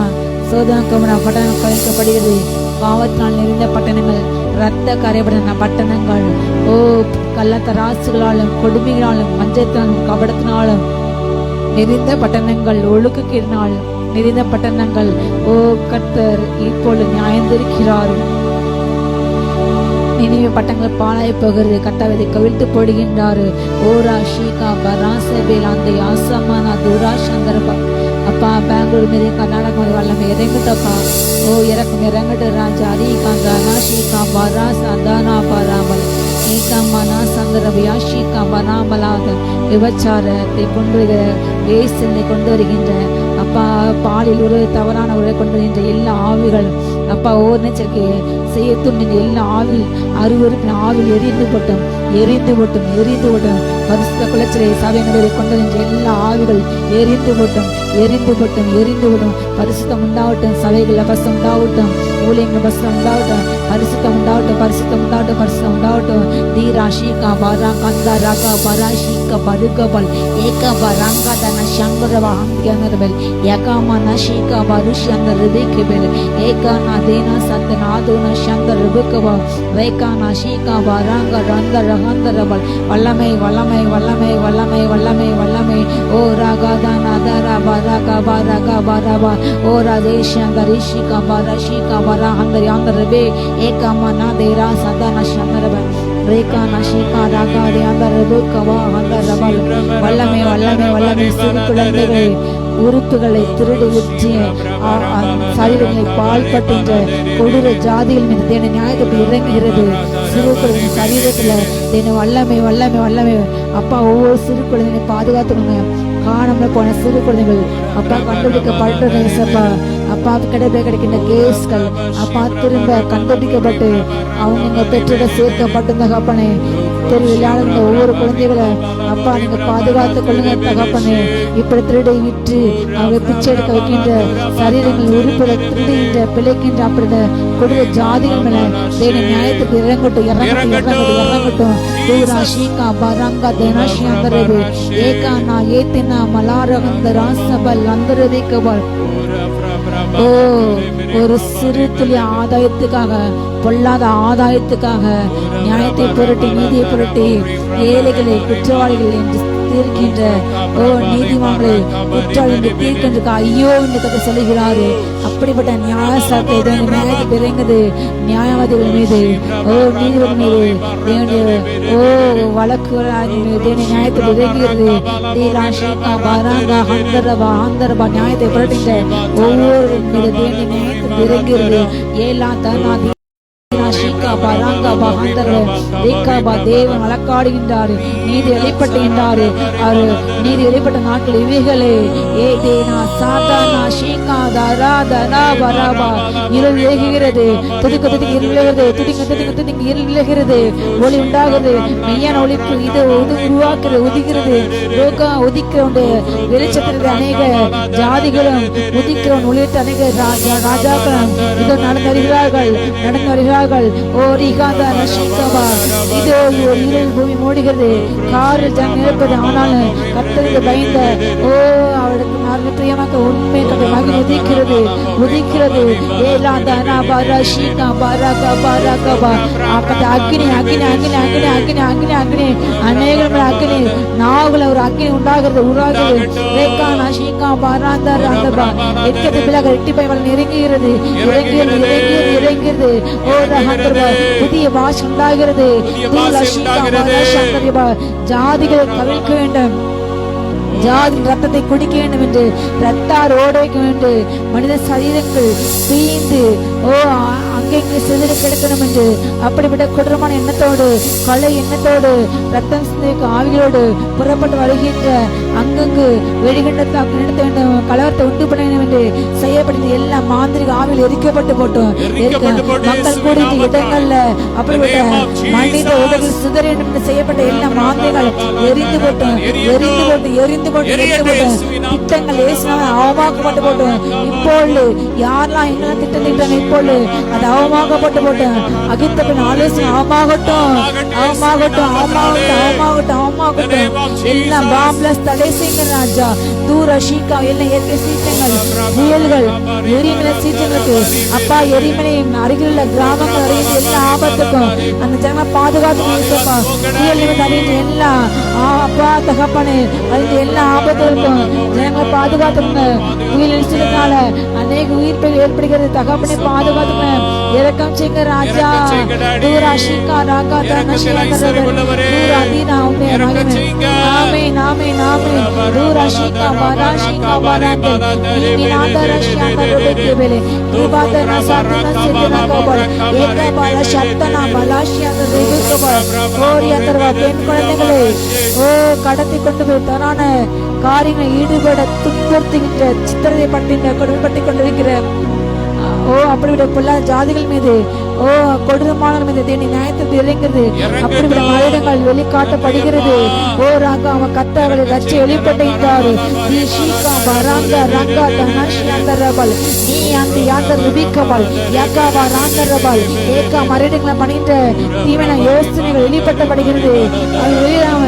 சோதனக்கமன பட்டணம் கழிக்கப்படுகிறது. பாவத்தினால் நிறைந்த பட்டணங்கள், இரத்த கரைபடின பட்டணங்கள், கள்ளத்தராசுகளாலும் கொடுமைகளாலும் வஞ்சத்தினாலும் கபடத்தினாலும் நிறைந்த பட்டணங்கள், ஒழுக்கத்தினால் நிறைந்த பட்டணங்கள். கர்த்தர் இப்பொழுது நியாயந்திருக்கிறார். நினைவு பட்டங்கள் பாழாய் போகிறது. கட்டாவதை கவிழ்த்து போடுகின்றாரு. ஓரா ஷீகா பராசபேல் அந்த ஆசமான தூரா சந்தரபா. அப்பா பெங்களூர் மீது கர்நாடகா மீது வல்லமை இறங்குட்டப்பா. இறக்கும் இறங்கட்டு ராஜா அரிகாந்தா நாஷிகா பராசா தானா பராமல் ஏகமனா சந்தரபியா ஷீகா பராமலாத விபச்சாரத்தை கொண்டு வேசனை கொண்டு வருகின்ற அப்பா, பாலில் ஒரு தவறான உறவை கொண்டு வருகின்ற எல்லா ஆவிகள் அப்பா நேச்சருக்கு செய்ய துணிந்த எல்லா ஆவில் அருவருப்பின் ஆவில் எரிந்து போட்டும் பரிசுத்த குலச்சலை சபை நடுவில் கொண்டு வருகின்ற எல்லா ஆவிகள் எரிந்து போட்டும். பரிசுத்தம் உண்டாகட்டும். சபைகள் பரிசுத்தம் உண்டாகட்டும். ஊழியங்கள் பரிசுத்தம் உண்டாகட்டும். பரிசுத்தம் உண்டாகட்டும். தீரா ஷீகா பாரா கந்தா ராகா பரா ஷீகா பருகபல் ஏக பராங்கா தன சங்கரவா ஹந்தியனரபல் யகாமா நஷீகா பருஷி அந்த ரிபிகபல் ஏகானா தேனா சந்தனாதுன சந்த ரிபிகபா வேகானா ஷீகா பராங்கா ரந்த ரஹந்தரபல் வல்லமை ராகாதானா தரா பராகா பராபா ராதேஷந்த ரிஷிகா பரஷிகா பரா ஹந்தரி அந்த ரிபே ஏகாமா நா தேரா சந்தன சந்தரபல் ரேகா நஷிகா ராகாதே அந்த ரிபிகவா அந்த ரபல் வல்லமை சிறு குழந்தைகளை உறுப்புகளை திருடி விற்று சரீரங்களை பாழ்பட்டுன்ற கொடூர ஜாதிகள் மீது தேன நியாயத்தை இறங்குகிறது. சிறு குழந்தை சரீரத்துல வல்லமை அப்பா ஒவ்வொரு சிறு குழந்தைகளை பாதுகாத்துக்கோங்க. காணாமல் போன சிறு குழந்தைகள் அப்பா கண்டுபிடிக்கப்பட்ட அப்பா கிடைக்கின்ற கேஸ்கள் அப்பா திரும்ப கண்டுபிடிக்கப்பட்டு அவங்க பெற்றோட சேர்க்கப்பட்ட தகப்பனே விளையாடுகின்ற ஒவ்வொரு குழந்தைகளை அப்பா நீங்க பாதுகாத்து கொள்ளுங்க தகப்பனே. இப்படி திருடை விற்று அவங்க பிச்சை எடுக்க வைக்கின்ற சரீரங்கள் உறுப்புகளை திருடுகின்ற பிழைக்கின்ற அப்படி கொடுத்த ஜாதிகள் மேல தேன நியாயத்துக்கு இறங்கட்டும். தூரா ஷீகா பராங்கா தேனாஷி அந்தரது ஏகானா ஏத்தினா மலாரகந்த ராசபல் அந்தரதை கபல். ஒரு சிறு துளி ஆதாயத்துக்காக, பொல்லாத ஆதாயத்துக்காக நியாயத்தை புரட்டி நீதியை புரட்டி ஏழைகளை குற்றவாளிகள் என்று தீர்க்கின்ற நீதிமன்றை குற்றவாளி தீர்க்கின்ற ஐயோ என்று கதை சொல்லுகிறாரு. அப்படிப்பட்ட நியாயத்தை நியாயத்துக்கு இறங்குது நியாயவாதிகள் மீது நீதிபதி மீது வழக்கு நியாயத்தில் இறங்குகிறது. நியாயத்தை புரட்டுகின்ற ஒவ்வொரு மீது நியாயத்தில் இறங்குகிறது. தேவன் வழக்காடுகின்றாரு. நீதி வெளிப்பட்டுகின்றாரு. நீதி வெளிப்பட்ட நாட்கள் இவைகளே. இருள் விலகுகிறது. இருள் விலகுகிறது. ஒளி உண்டாகுது. மெய்யான ஒளிப்பு இது உதிக்கிறது. உதிக்கிறவன் வெளிச்சத்திற்கு அநேக ஜாதிகளும் உதிக்கிறவன் ஒளியிட்டு அநேக ராஜாக்களும் இதோ நடந்து வருகிறார்கள். இருள் பூமி மூடுகிறது. காரில் ஜனம் நிரப்பது. ஆனாலும் கர்த்தருக்கு பயந்த அவளுக்கு பிரியமாக உண்மை மகிழ் உதிக்கிறது. அநேக அக்னி நாவல ஒரு அக்னி உண்டாகிறது உருவாகிறது. இறங்குகிறது. புதிய பாஷை உண்டாகிறது. புதிய பாஷை உண்டாகிறது. ஜாதிகளை கவிழ்க்க வேண்டும், ஜாதி ரத்தத்தை குடிக்க வேண்டும் என்று, ரத்தார் ஓடைக்க வேண்டும், மனித சரீரங்கள் தீந்து அங்கெங்கே சிதறி கிடக்கணும் என்று அப்படிப்பட்ட கொடூரமான எண்ணத்தோடு கொலை எண்ணத்தோடு ரத்தம் சிந்திக்க ஆவிகளோடு புறப்பட்டு வருகின்ற அங்கங்கு வெடிகின்ற வேண்டும், கலவரத்தை உண்டு பண்ண வேண்டும் என்று செய்யப்பட்ட எல்லா மாந்திரிக ஆவிகள் எரிக்கப்பட்டு போட்டோம். மக்கள் கூடிய இடங்கள்ல அப்படிப்பட்ட மனித உதவி சிதற வேண்டும் என்று செய்யப்பட்ட எல்லா மாந்திரிகள் எரிந்து போட்டோம், எரிந்து போட்டு எரிந்து போட்டு திட்டங்கள் அவமாக்கப்பட்டு போட்டோம். இப்பொழுது யாரெல்லாம் என்ன திட்டம் இப்பொழுது அது அவமாக்கப்பட்டு போட்டோம். அகித்த பின் ஆலோசனை அவமாகட்டும், அவமாகட்டும், அவமாகட்டும், அவமாகட்டும், அவமாகட்டும். எல்லாம் பாம்லஸ் தடை செய்யுங்க ராஜா. தூர ஷீகா எல்லாம் இயற்கை சீற்றங்கள், புயல்கள், எரிமலை சீற்றங்களுக்கு அப்பா, எரிமலை அருகில் உள்ள கிராமங்கள் அறிந்து எல்லா ஆபத்துக்கும் அந்த ஜனங்களை பாதுகாத்துப்பா. புயல் நிமிடம் அறிந்து எல்லா அப்பா தகப்பனு அறிந்து எல்லா ஆபத்துக்கும் ஜனங்களை பாதுகாத்துங்க. புயல் நிச்சயத்தினால அநேக உயிர்ப்புகள் ஏற்படுகிறது. தகப்பனை பாதுகாத்துங்க, இரக்கம் செய்யுங்க ராஜா. தூரா ஷீகா ராகா தனஷியா தூரா தீனா உம்மே மகிமை. ஆமென், ஆமென், ஆமென். தூரா ஷீகா பாரா ஷீகா பாராந்தே நீனாத ரஷ்யா தரபெக்கே பெலே துபாதனா சாத்தனா சித்தனா கபல் ஏக பால சத்தனா பலாஷியா தரபெக்கே கபல் ஓரியா தரவா. பெண் குழந்தைகளே கடத்தி கொண்டு போய் தரான காரியங்களை ஈடுபட துன்புறுத்துகின்ற சித்திரத்தை பட்டின கொடுமைப்பட்டு கொண்டிருக்கிற அப்படிவிட பொல்லாத ஜாதிகள் மீது கொடூரமான மீது தேனி நியாயத்தை இறங்குது. அப்படிவிட மனிதங்கள் வெளிக்காட்டப்படுகிறது. ராகா அவன் கத்த அவரை ரட்சி வெளிப்பட்டுகிறாரு. நீ ஷீகா பராங்க ரங்கா தனஷியாந்தரபல் நீ அந்த யாந்தர் ருபிக்கபல் யகாவா ராந்தரபல் ஏகா மரிடங்களை பணிந்த தீவன யோசனைகள் வெளிப்பட்டப்படுகிறது. அது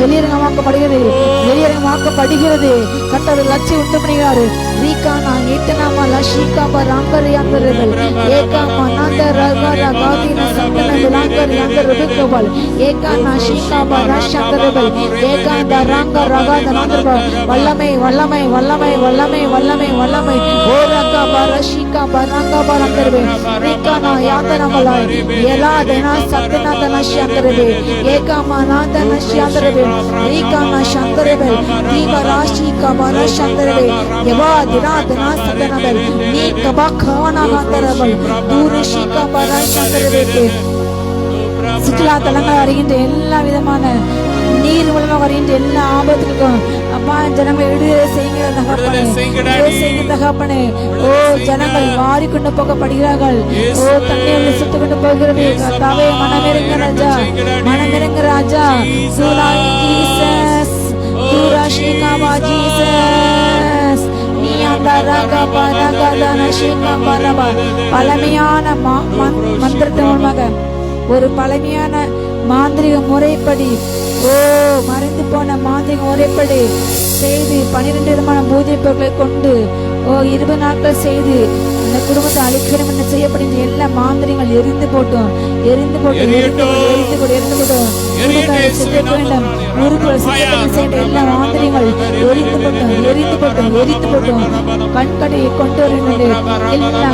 வெளியரங்கமாக்கப்படுகிறது, வெளியரங்கமாக்கப்படுகிறது. கத்தவர் லட்சி உண்டு பண்ணுகிறாரு. ரீகா நான் ஈட்டனாமா லஷீகா பராங்கர் யாந்தரபல் ஏகா மனாந்த ரகா ரகாதின சந்தன விலாங்கர் யாந்தர் ருபிக்கபல் ஏகா நாஷீகா பராஷாந்தரபல் ஏகா தராங்க ரகா தனாந்தரபல் வல்லமை வல்லமை வல்லமை வல்லமை வல்லமை வல்லமை ஓரகா பரஷீகா பராங்க பராந்தரபல் ரீகா நா யாந்தனமலாய் எலா தெனா சந்தன தனஷாந்தரபல் ஏகா மனாந்த நஷாந்தரபல் ரீகா நா சந்தரபல் தீவ ராஷீகா பராஷாந்தரபல் யவா தினா தெனா சந்தனபல் நீ கபா கவனா காந்தரபல் தூரஷீகா பராஷாந்தரபல் சுற்றுலா தலங்கள் வருகின்ற எல்லா விதமான நீர் மூலமா வருகின்ற எல்லா ஆபத்துக்கும் அப்பா ஜனங்களை விடுதலை செய்கிற தகப்பனே. ஜனங்கள் மாறிக்கொண்டு போகப்படுகிறார்கள். தண்ணீர் சுட்டு கொண்டு போகிறது. கர்த்தாவே மனமிறங்க ராஜா, மனமிறங்க ராஜா. ஜீசஸ் தூராஷிகாமா ஜீசஸ் நீ அந்த ராகா பராகா தனஷிகா பரபா பழமையான மந்திரத்தின் மூலமாக ஒரு பழமையான மாந்திரிக முறைப்படி மறைந்து போன மாந்திரிக முறைப்படி செய்து 12 விதமான பூஜை பொருட்களை கொண்டு 20 நாட்கள் செய்து அந்த குடும்பத்தை அழிக்கணும் என்று செய்யப்படுகிற எல்லா மாந்திரிகள் எரிந்து போட்டோம், எரிந்து போட்டு எரிந்து போட்டு எரிந்து போட்டோம். வேண்டும் எல்லா மாந்திரிகள் எரிந்து போட்டோம், எரிந்து போட்டோம், எரிந்து போட்டோம். கண்கடையை கொண்டு வருகிறது எல்லா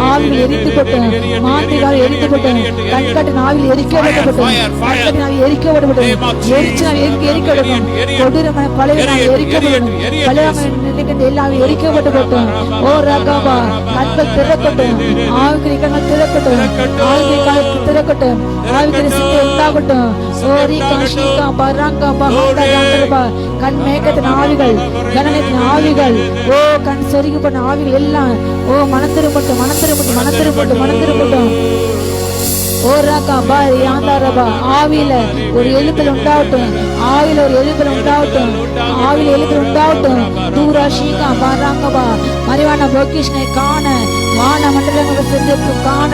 ஆவில் எரிந்து போட்டோம், மாந்திரிகள் எரிந்து போட்டோம். கண்கட்டின் ஆவில் எரிக்கப்பட்டோம், கண்கட்டின் ஆவில் எரிக்கப்பட்டோம், எரிச்சு எரிக்கப்படும் கொடூரமான பழைய எரிக்கப்படும், பழைய எல்லாம் எரிக்கப்பட்டு போட்டோம். ரகபா கண்கள் திறக்கட்டும், ஆவிகள் கண்கள் திறக்கட்டும், ஆவிகள் காலத்தில் திறக்கட்டும், ஆவிகள் சிந்தை உண்டாகட்டும். கண் மேகத்தின் ஆவிகள், கணனத்தின் ஆவிகள், கண் சொருகி போட்ட ஆவிகள் எல்லாம் மனத்திருப்பட்டும், மனத்திருப்பட்டும், மனத்திருப்பட்டும், மனத்திருப்பட்டும். ஆவியில ஒரு எழுப்பல் உண்டாகட்டும், ஆவில ஒரு எழுப்பல் உண்டாகட்டும், ஆவில எழுப்பல் உண்டாகட்டும். தூரா ஷீகா பாராங்கபா மறைவான பொக்கிஷனை காண, வான மண்டலங்கள் சென்று காண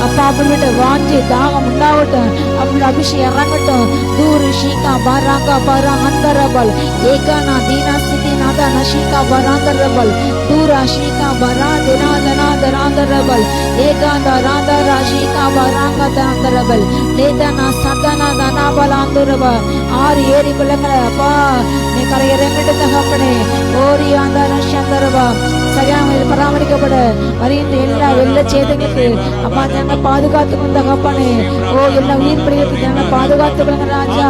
அப்பா அப்படிப்பட்ட வாஞ்சி தாகம் உண்டாகட்டும், அப்படி அபிஷேகம் இறங்கட்டும். தூரு ஷீகா பாராங்கா பாராங்கரபல் ஏகானா தீனா ஸ்திதி நாதா நஷீகா பாராங்கரபல் தூரா ஷீகா பாரா தினா தனா தராந்தரபல் ஏகாந்தா ராந்தா ராஷீகா பாராங்க தாந்தரபல் லேதனா சதனா தனாபலாந்துரப ஆறு ஏரி குள்ளங்களை அப்பா நீ கரையிறங்கிட்டு தகப்பனே ஓரியாந்தா நஷந்தரபா சரியாக பராமரிக்கப்பட வருகின்ற எல்லா வெள்ள சேதங்களுக்கு அப்பா ஜனங்களை பாதுகாத்து கொண்ட தகப்பனே. ஓ எல்லா உயிர் பிடிகளுக்கு ஜனங்களை பாதுகாத்து கொள்ளுங்க ராஜா.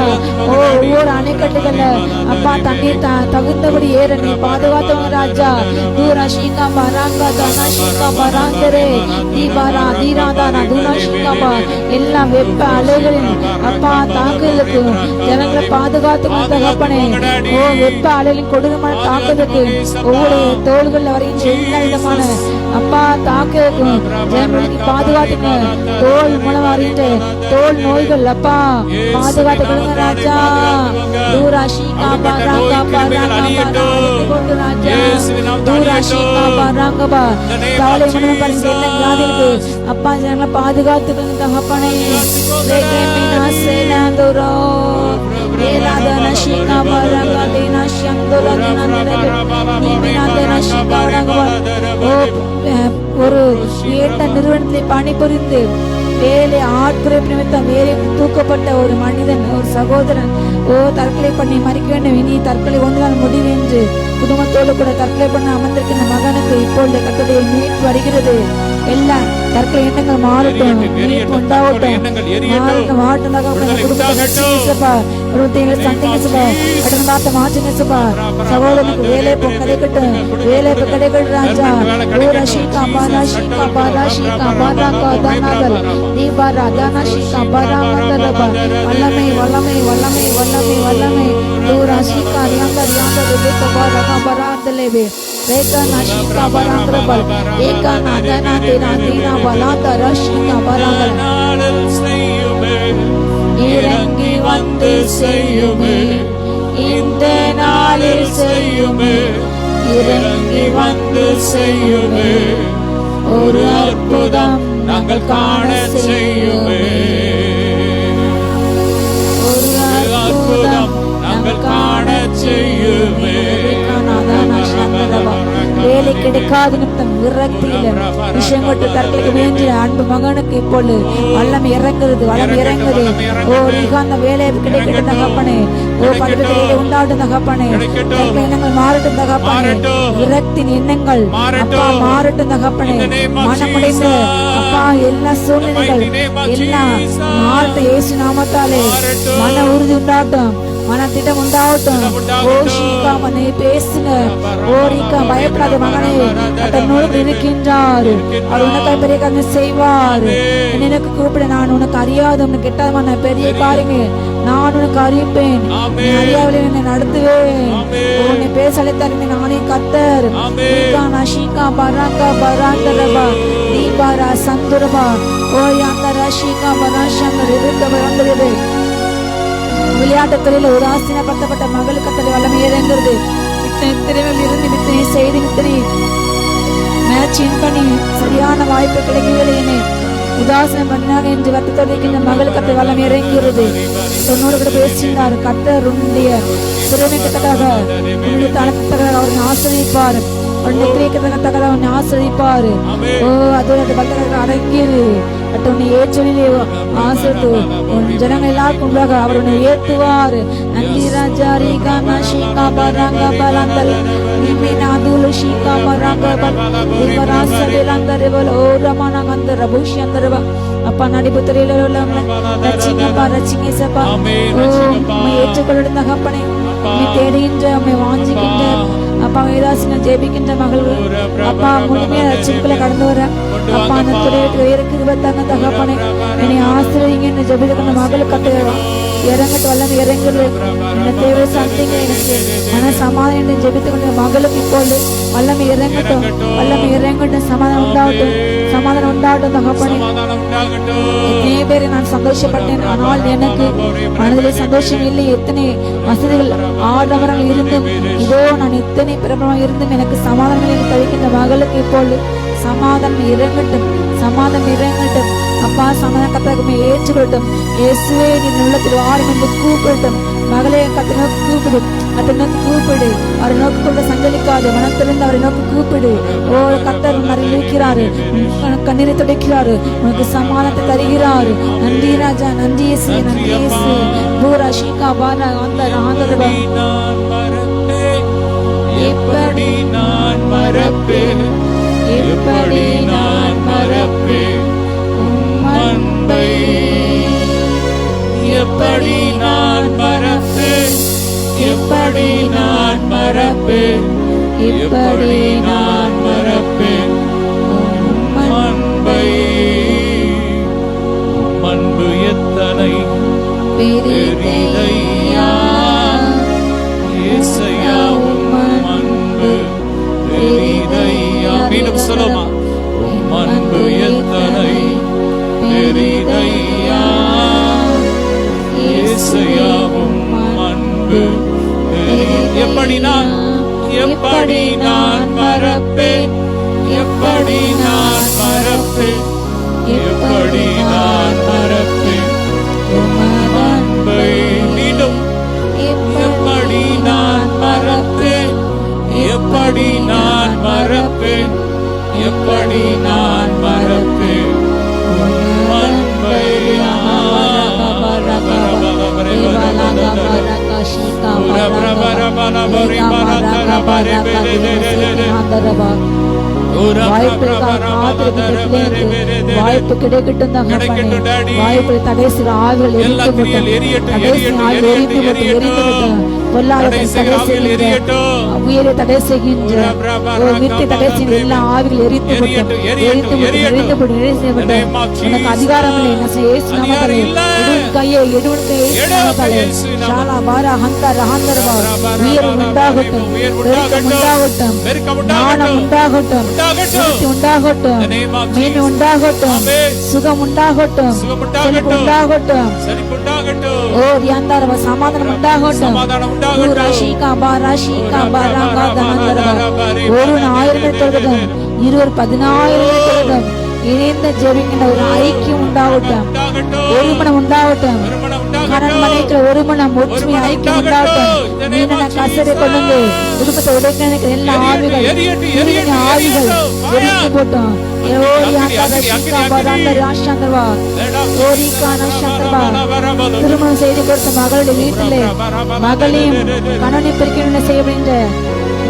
ஓ ஒவ்வொரு அணைக்கட்டுகள்ல அப்பா தண்ணீர் தகுந்தபடி ஏற நீ பாதுகாத்தவங்க ராஜா. தூரா ஷீகா பராங்கா தானா ஷீகா பராங்கரே தீபாரா தீராதானா தூனா ஷீகாபா எல்லா வெப்ப அலைகளின் அப்பா தாக்குதலுக்கு ஜனங்களை பாதுகாத்து கொண்ட தகப்பனே. ஓ வெப்ப அலைகளின் கொடூரமான தாக்குதலுக்கு ஒவ்வொரு தோள்கள் வரையும் எல்லா விதமான அப்பா தாக்குதலுக்கும் ஜனங்களுக்கு பாதுகாத்துங்க. தோல் மூலம் அறிந்த தோல் நோய்கள் அப்பா பாதுகாத்து கொள்ளுங்க ராஜா. தூரா ஷீகா பராங்கா பராங்கா கொண்டு ராஜா. தூரா ஷீகா பராங்கா தாலை மனம் பரிசு எல்லா வியாதிகளுக்கு அப்பா ஜனங்களை பாதுகாத்து கொள்ளுங்க தகப்பனே. லேகேமினா சேலாந்தோரோ ஏலாதன ஷீகா பராங்கா தேனா ஷியந்தோரோ தினந்தரே நீமினாதன ஷீகா பராங்கா. ஒரு ஏட்ட நிறுவனத்திலே பணிபுரிந்து வேலை ஆட்குறைப்பு நிமித்தம் வேலை தூக்கப்பட்ட ஒரு மனிதன், ஒரு சகோதரன் தற்கொலை பண்ணி மறிக்க வேண்டும், இனி தற்கொலை ஒன்றுதான் முடிவு என்று குடும்பத்தோடு கூட தற்கொலை பண்ண அமர்ந்திருக்கின்ற மகனுக்கு இப்பொழுது கர்த்தருடைய மீட்பு வருகிறது. எல்லா தற்கொலை எண்ணங்கள் மாறட்டும், மீட்பு உண்டாகட்டும், மாறட்டும் மாறட்டும் சகோதரனுக்கு வேலை கிடைக்கட்டும், வேலை கிடைக்கட்டும் ராஜா. வல்லமை வல்லமை வல்லமை வல்லமை வல்லமை தூரா ஷீகா ரியாங்க ரியாங்க ரிபேகா பராகா பராதலேவே ரேகா நாஷிகா பராங்கரபல் ஏகா நாதனா தேனா தீனா பலாதா ரஷிகா பராங்கர இறங்கி வந்து செய்யுமே இந்த நாளில் செய்யுமே இறங்கி வந்து செய்யுமே ஒரு அற்புதம் நாங்கள் காண செய்யுமே ஒரு அற்புதம் நாங்கள் காண செய்யுமே. வேலை கிடைக்காத நிமித்தம் விரக்தியில விஷயம் கொண்டு தற்கொலைக்கு வேண்டிய அன்பு மகனுக்கு இப்பொழுது வல்லம் இறங்குறது வளம் இறங்குது. ஓ நிகாந்த வேலை கிடைக்கட்டும் தகப்பனே. ஓ பல்வேறு உண்டாட்டும் தகப்பனே. எண்ணங்கள் மாறட்டும் தகப்பனே. விரக்தின் எண்ணங்கள் அப்பா மாறட்டும் தகப்பனே. மனமுடைந்த அப்பா எல்லா சூழ்நிலைகள் எல்லாம் மாறட்டும் இயேசு நாமத்தாலே. மன உறுதி உண்டாட்டும், மனத்திடம் உண்டாகட்டும். ஓ ஷீகா மனே பேசுங்க. ஓ ரீகா பயப்படாத மகனே, தன்னோடு இருக்கின்றார். அவர் உனக்காக பெரிய காரியம் செய்வார். எனக்கு கூப்பிட, நான் உனக்கு அறியாத உனக்கு கெட்டாதமான பெரிய காரியங்கள் நான் உனக்கு அறிவிப்பேன். அறியாவிலே என்னை நடத்துவேன். உன்னை பேச அழைத்தாருமே நானே கர்த்தர். ஷீகா பராங்கா பராந்தரபா தீபாரா சந்துரபா ஓ யாந்தரா ஷீகா பராஷங்க ரிபிக்க பராந்தரபே. விளையாட்டு துறையில ஒரு ஆசீனப்படுத்தப்பட்ட மகளுக்கு அத்தனை வல்லமை இறங்குறது. இத்தனை திறமைகள் இருந்து இத்தனை செய்தி இத்தனை மேட்ச் வின் பண்ணி சரியான வாய்ப்பு கிடைக்கவில்லை, என்னை உதாசனம் பண்ணாங்க என்று வருத்தத்தோடு இருக்கின்ற மகளுக்கு அத்தனை வல்லமை இறங்குகிறது. உன்னோடு கூட பேசினார். கர்த்தர் உன்னுடைய திறமைக்கத்தக்காக உன்னுடைய தளத்துக்காக அவரை ஆசிரியப்பார். உன்னை கிரியக்கத்தக்காக அவனை ஆசிரியப்பார். ஓ அதோட பக்தர்கள் அடங்கியது உன்னை ஏற்றலிலே ஆசிரித்து உன் ஜனங்கள் எல்லாருக்கும் உண்டாக அவர் உன்னை ஏற்றுவார். நந்தி ராஜா ரீகா நாஷிகா பராங்கா பலாந்தல் நிமினாதுல ஷீகா பராங்கா பராசலிலந்தரவல் ஓ ரமணங்கந்த ரபுஷந்தரவ அப்பா நடிபுத்தரையில ரச்சிங்கப்பா ரச்சிங்க சப்பா. ஓ உம்மை ஏற்றுக்கொள்ளும் தகப்பனே, உம்மை தேடுகின்ற உம்மை வாஞ்சிக்கின்ற அப்பா வேதாசின ஜெபிக்கின்ற மகள் அப்பா முழுமையா ரட்சிப்புக்குள்ள கடந்து வர அப்பா அந்த துறையை இருக்கிறதாங்க தகப்பனே. என்னை ஆசிரியங்க என்ன ஜெபிக்கிற மகளுக்கு கத்துக்கலாம் இறங்கட்டு வல்லமை இறங்குது. என்ன தேவை சந்திங்க எனக்கு மன சமாதானம் ஜெபித்து கொண்ட மகளுக்கு இப்போது வல்லமை இறங்கட்டும், வல்லமை இறங்கட்டும், சமாதானம் உண்டாகட்டும், சமாதானம் உண்டாகட்டும் தகப்பனே. எத்தனை பேரை நான் சந்தோஷப்பட்டேன், ஆனால் எனக்கு மனதில் சந்தோஷம் இல்லை. எத்தனை வசதிகள் ஆடம்பரங்கள் இருந்தும் இதோ நான் எத்தனை பிரபலமாக இருந்தும் எனக்கு சமாதானம் தவிக்கின்ற மகளுக்கு இப்போது சமாதானம் இறங்கட்டும், சமாதானம் இறங்கட்டும் அப்பா. சமாதான கத்தகமே ஏற்றுக்கொள்ளட்டும். இயேசுவே நீ உள்ளத்தில் வாரும் என்று கூப்பிடட்டும். மகளே கத்தை நோக்கி கூப்பிடு, அதை நோக்கி கூப்பிடு. அவரை நோக்கி கொண்டு சஞ்சலிக்காது, மனத்திலிருந்து அவரை நோக்கி கூப்பிடு. ஓ கர்த்தர் உன்னை இருக்கிறாரு, கண்ணீரை துடைக்கிறாரு, உனக்கு சமாதானத்தை தருகிறாரு. நன்றி ராஜா, நன்றி இயேசு, நன்றி இயேசு. பூரா ஷீகா பாரா ஆந்தர் ஆந்தர் எப்படி நான் மறப்பேன் மறப்பேன், எப்படி நான் மறப்பேன் உம் அன்பை, எப்படி நான் மறப்பேன், எப்படி நான் மறப்பேன், எப்படி நான் மறப்பேன் உம் அன்பை. உம் அன்பு எத்தனை பெரிதையா, இயேசையா உம் அன்பு பெரிதையா. மீண்டும் சொல்லுமா, உம் அன்பு எத்தனை பெரிதையா, இயேசையா உம் அன்பு பெரிதையா. எப்படி நான் மறப்பேன், எப்படி நான் மறப்பேன், எப்படி நான் மறப்பேன் உம் அன்பை. மீண்டும், எப்படி நான் மறப்பேன், எப்படி நான் மறப்பேன், எப்படி நான் மறப்பேன் உம் அன்பை. வாய்ப்பு கிடைக்கட்டும் தகப்பனே. வாய்ப்பு கடைசி ஆவிகள் உயிரை தடை செய்கின்ற வித்தை தடை செய்கிற எல்லா ஆவிகள் எரிந்து உனக்கு அதிகாரம் கையை உயிர் உண்டாகட்டும், பெருக்கம் உண்டாகட்டும், ஞானம் உண்டாகட்டும், உண்டாகட்டும், மேன்மை உண்டாகட்டும், சுகம் உண்டாகட்டும், செழிப்பு உண்டாகட்டும், ஓ தியாந்தாரவ சமாதானம் உண்டாகட்டும். ஒரு 1000 தொழுதும் 20,000 தொழுதும் இணைந்த ஜெபிக்கின்ற ஒரு ஐக்கியம் உண்டாகட்டும், ஒரு மனம் உண்டாகட்டும், கணவன் மனைவிக்கு ஒரு மனம் ஒற்றுமை ஐக்கியம் உண்டாகட்டும். மீன கசரை கொண்டு குடும்பத்தை உடைக்க எல்லா ஆவிகள் ஆவிகள் எரித்து போட்டோம். திருமணம் செய்து கொடுத்த மகளுடைய வீட்டிலே மகளையும் கணவனை பிரிக்க செய்யப்படுகின்ற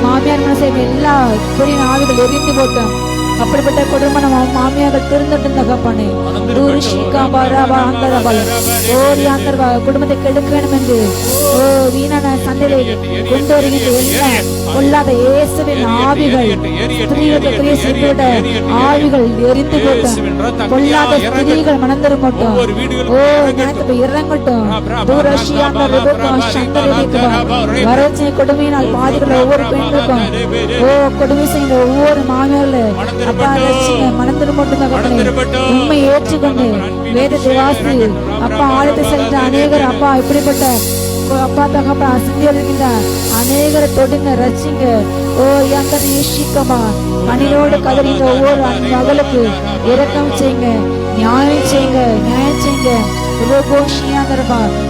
மாமியார் செய்ய எல்லா பெரிய ஆவிகள் எரிந்து போட்டோம். அப்படிப்பட்ட குடும்பம் மாமியார்கள் திருந்தட்டும் தகப்பனே. குடும்பத்தை கெடுக்க வேண்டும் என்று வீணான சந்தையை கொண்டு வருகின்ற எல்லாம் பொல்லாத இயேசுவின் ஆவிகள், ஸ்திரீவிட ஆவிகள் எரிந்து போட்டோம். பொல்லாத ஸ்திரீகள் மனந்தரும் போட்டோம். ஓ ஞானத்தை இறங்கட்டும். வறட்சி கொடுமையினால் பாதிகள் ஒவ்வொரு பெண்களுக்கும் ஓ கொடுமை செய்கிற ஒவ்வொரு மாமியார்கள் அப்பா ரட்சிங்க மனந்தரும் போட்டு தகப்பனே. உண்மை ஏற்றுக்கொண்டு வேதத்தை வாசி அப்பா ஆழத்தை சென்ற அநேகர் அப்பா இப்படிப்பட்ட அப்பா தகப்பா சிந்தி இருக்கின்ற அநேகரை தொடுங்க, ரசிங்க. ஓ யாங்கதை ஈஷிக்கமா மணிலோடு கதறின்ற ஒவ்வொரு மகளுக்கு இரக்கம் செய்யுங்க, நியாயம் செய்யுங்க, நியாயம் செய்யுங்க.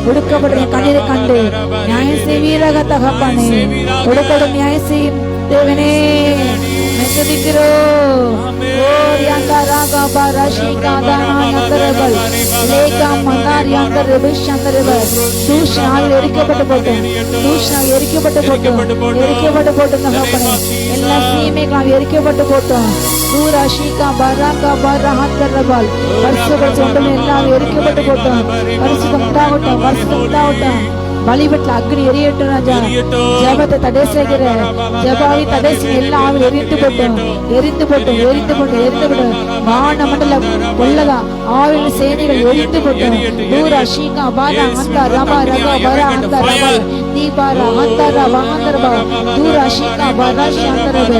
ஒடுக்கப்படுற கண்ணீரை கண்டு நியாயம் செய்வீராக தகப்பானே. ஒடுக்கடும் நியாயம் செய்யும் தேவனே எல்லா சீமைகளும் எரிக்கப்பட்டு போட்டோம். எல்லாம் எரிக்கப்பட்டு போட்டோம். பரிசுத்தம் உண்டாகட்டும், பரிசுத்தம் உண்டாகட்டும். பலிபீடத்தில் அக்னி எரியட்டும் ராஜா. ஜெபத்தை தடை செய்கிற ஜெபாவை தடை செய்ய எல்லா ஆவிகள் எரிந்து போட்டோம், எரிந்து போட்டோம், எரிந்து போட்டோம், எரிந்து போட்டோம். வான மண்டலம் கொள்ளதா ஆவிகள் சேனைகள் எரிந்து போட்டோம். தூரா ஷீகா பாரா அந்த ரபா ரபா பரா அந்த ரபா தீபாரா அந்த ரபா அந்த ரபா தூரா ஷீகா பாரா ஷாந்தரப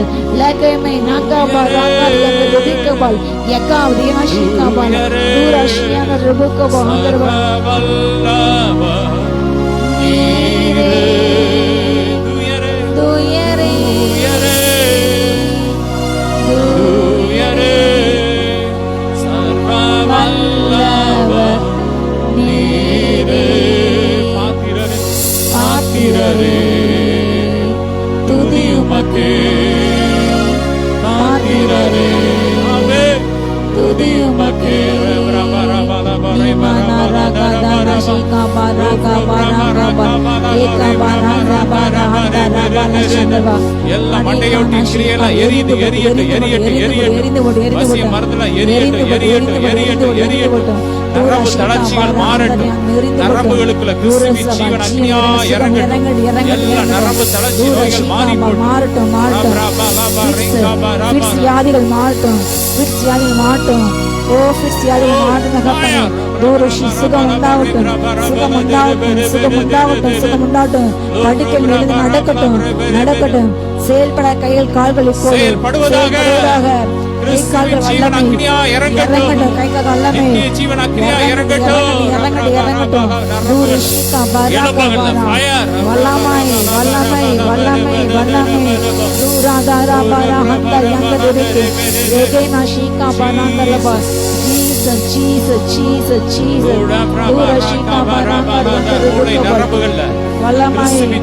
லகமே நாகா பாரா அந்த ருபிகபால் யகாவதி ஷீகா பால் தூரா ஷியான ருபுகபா அந்த ரபா எல்லா மண்டையோட்டி கிரியெல்லாம் எரியட்டும் எரியட்டும் எரியட்டும் எரியட்டும் வசிய மரத்துல எரியட்டும் எரியட்டும் எரியட்டும் எரியட்டும் நரம்பு தளர்ச்சிகள் மாறட்டும் நரம்புகளுக்குள்ள கிறிஸ்துவின் ஜீவன் அக்னியா இறங்கட்டும் எல்லா நரம்பு தளர்ச்சி நோய்கள் மாறட்டும் வியாதிகள் மாறட்டும் மாறட்டும் ஓ வியாதிகள் மாறட்டும் சுகம் உண்டாகட்டும் சுகம் உண்டாகட்டும் சுகம் உண்டாகட்டும் சுகம் உண்டாகட்டும் படுக்கையில் எழுந்து நடக்கட்டும் நடக்கட்டும் செயல்பட கைகள் கால்கள் செயல்படுவதாக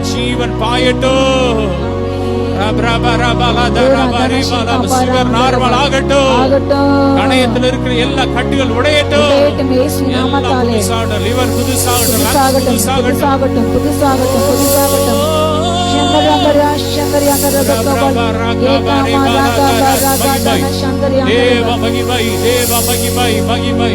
ஜீவன் பாயட்டும் கணையத்தில் இருக்கிற எல்லா கட்டுகள் உடையட்டும் லிவர் புதுசாகட்டும் தேவ மகிமை தேவ மகிமை மகிமை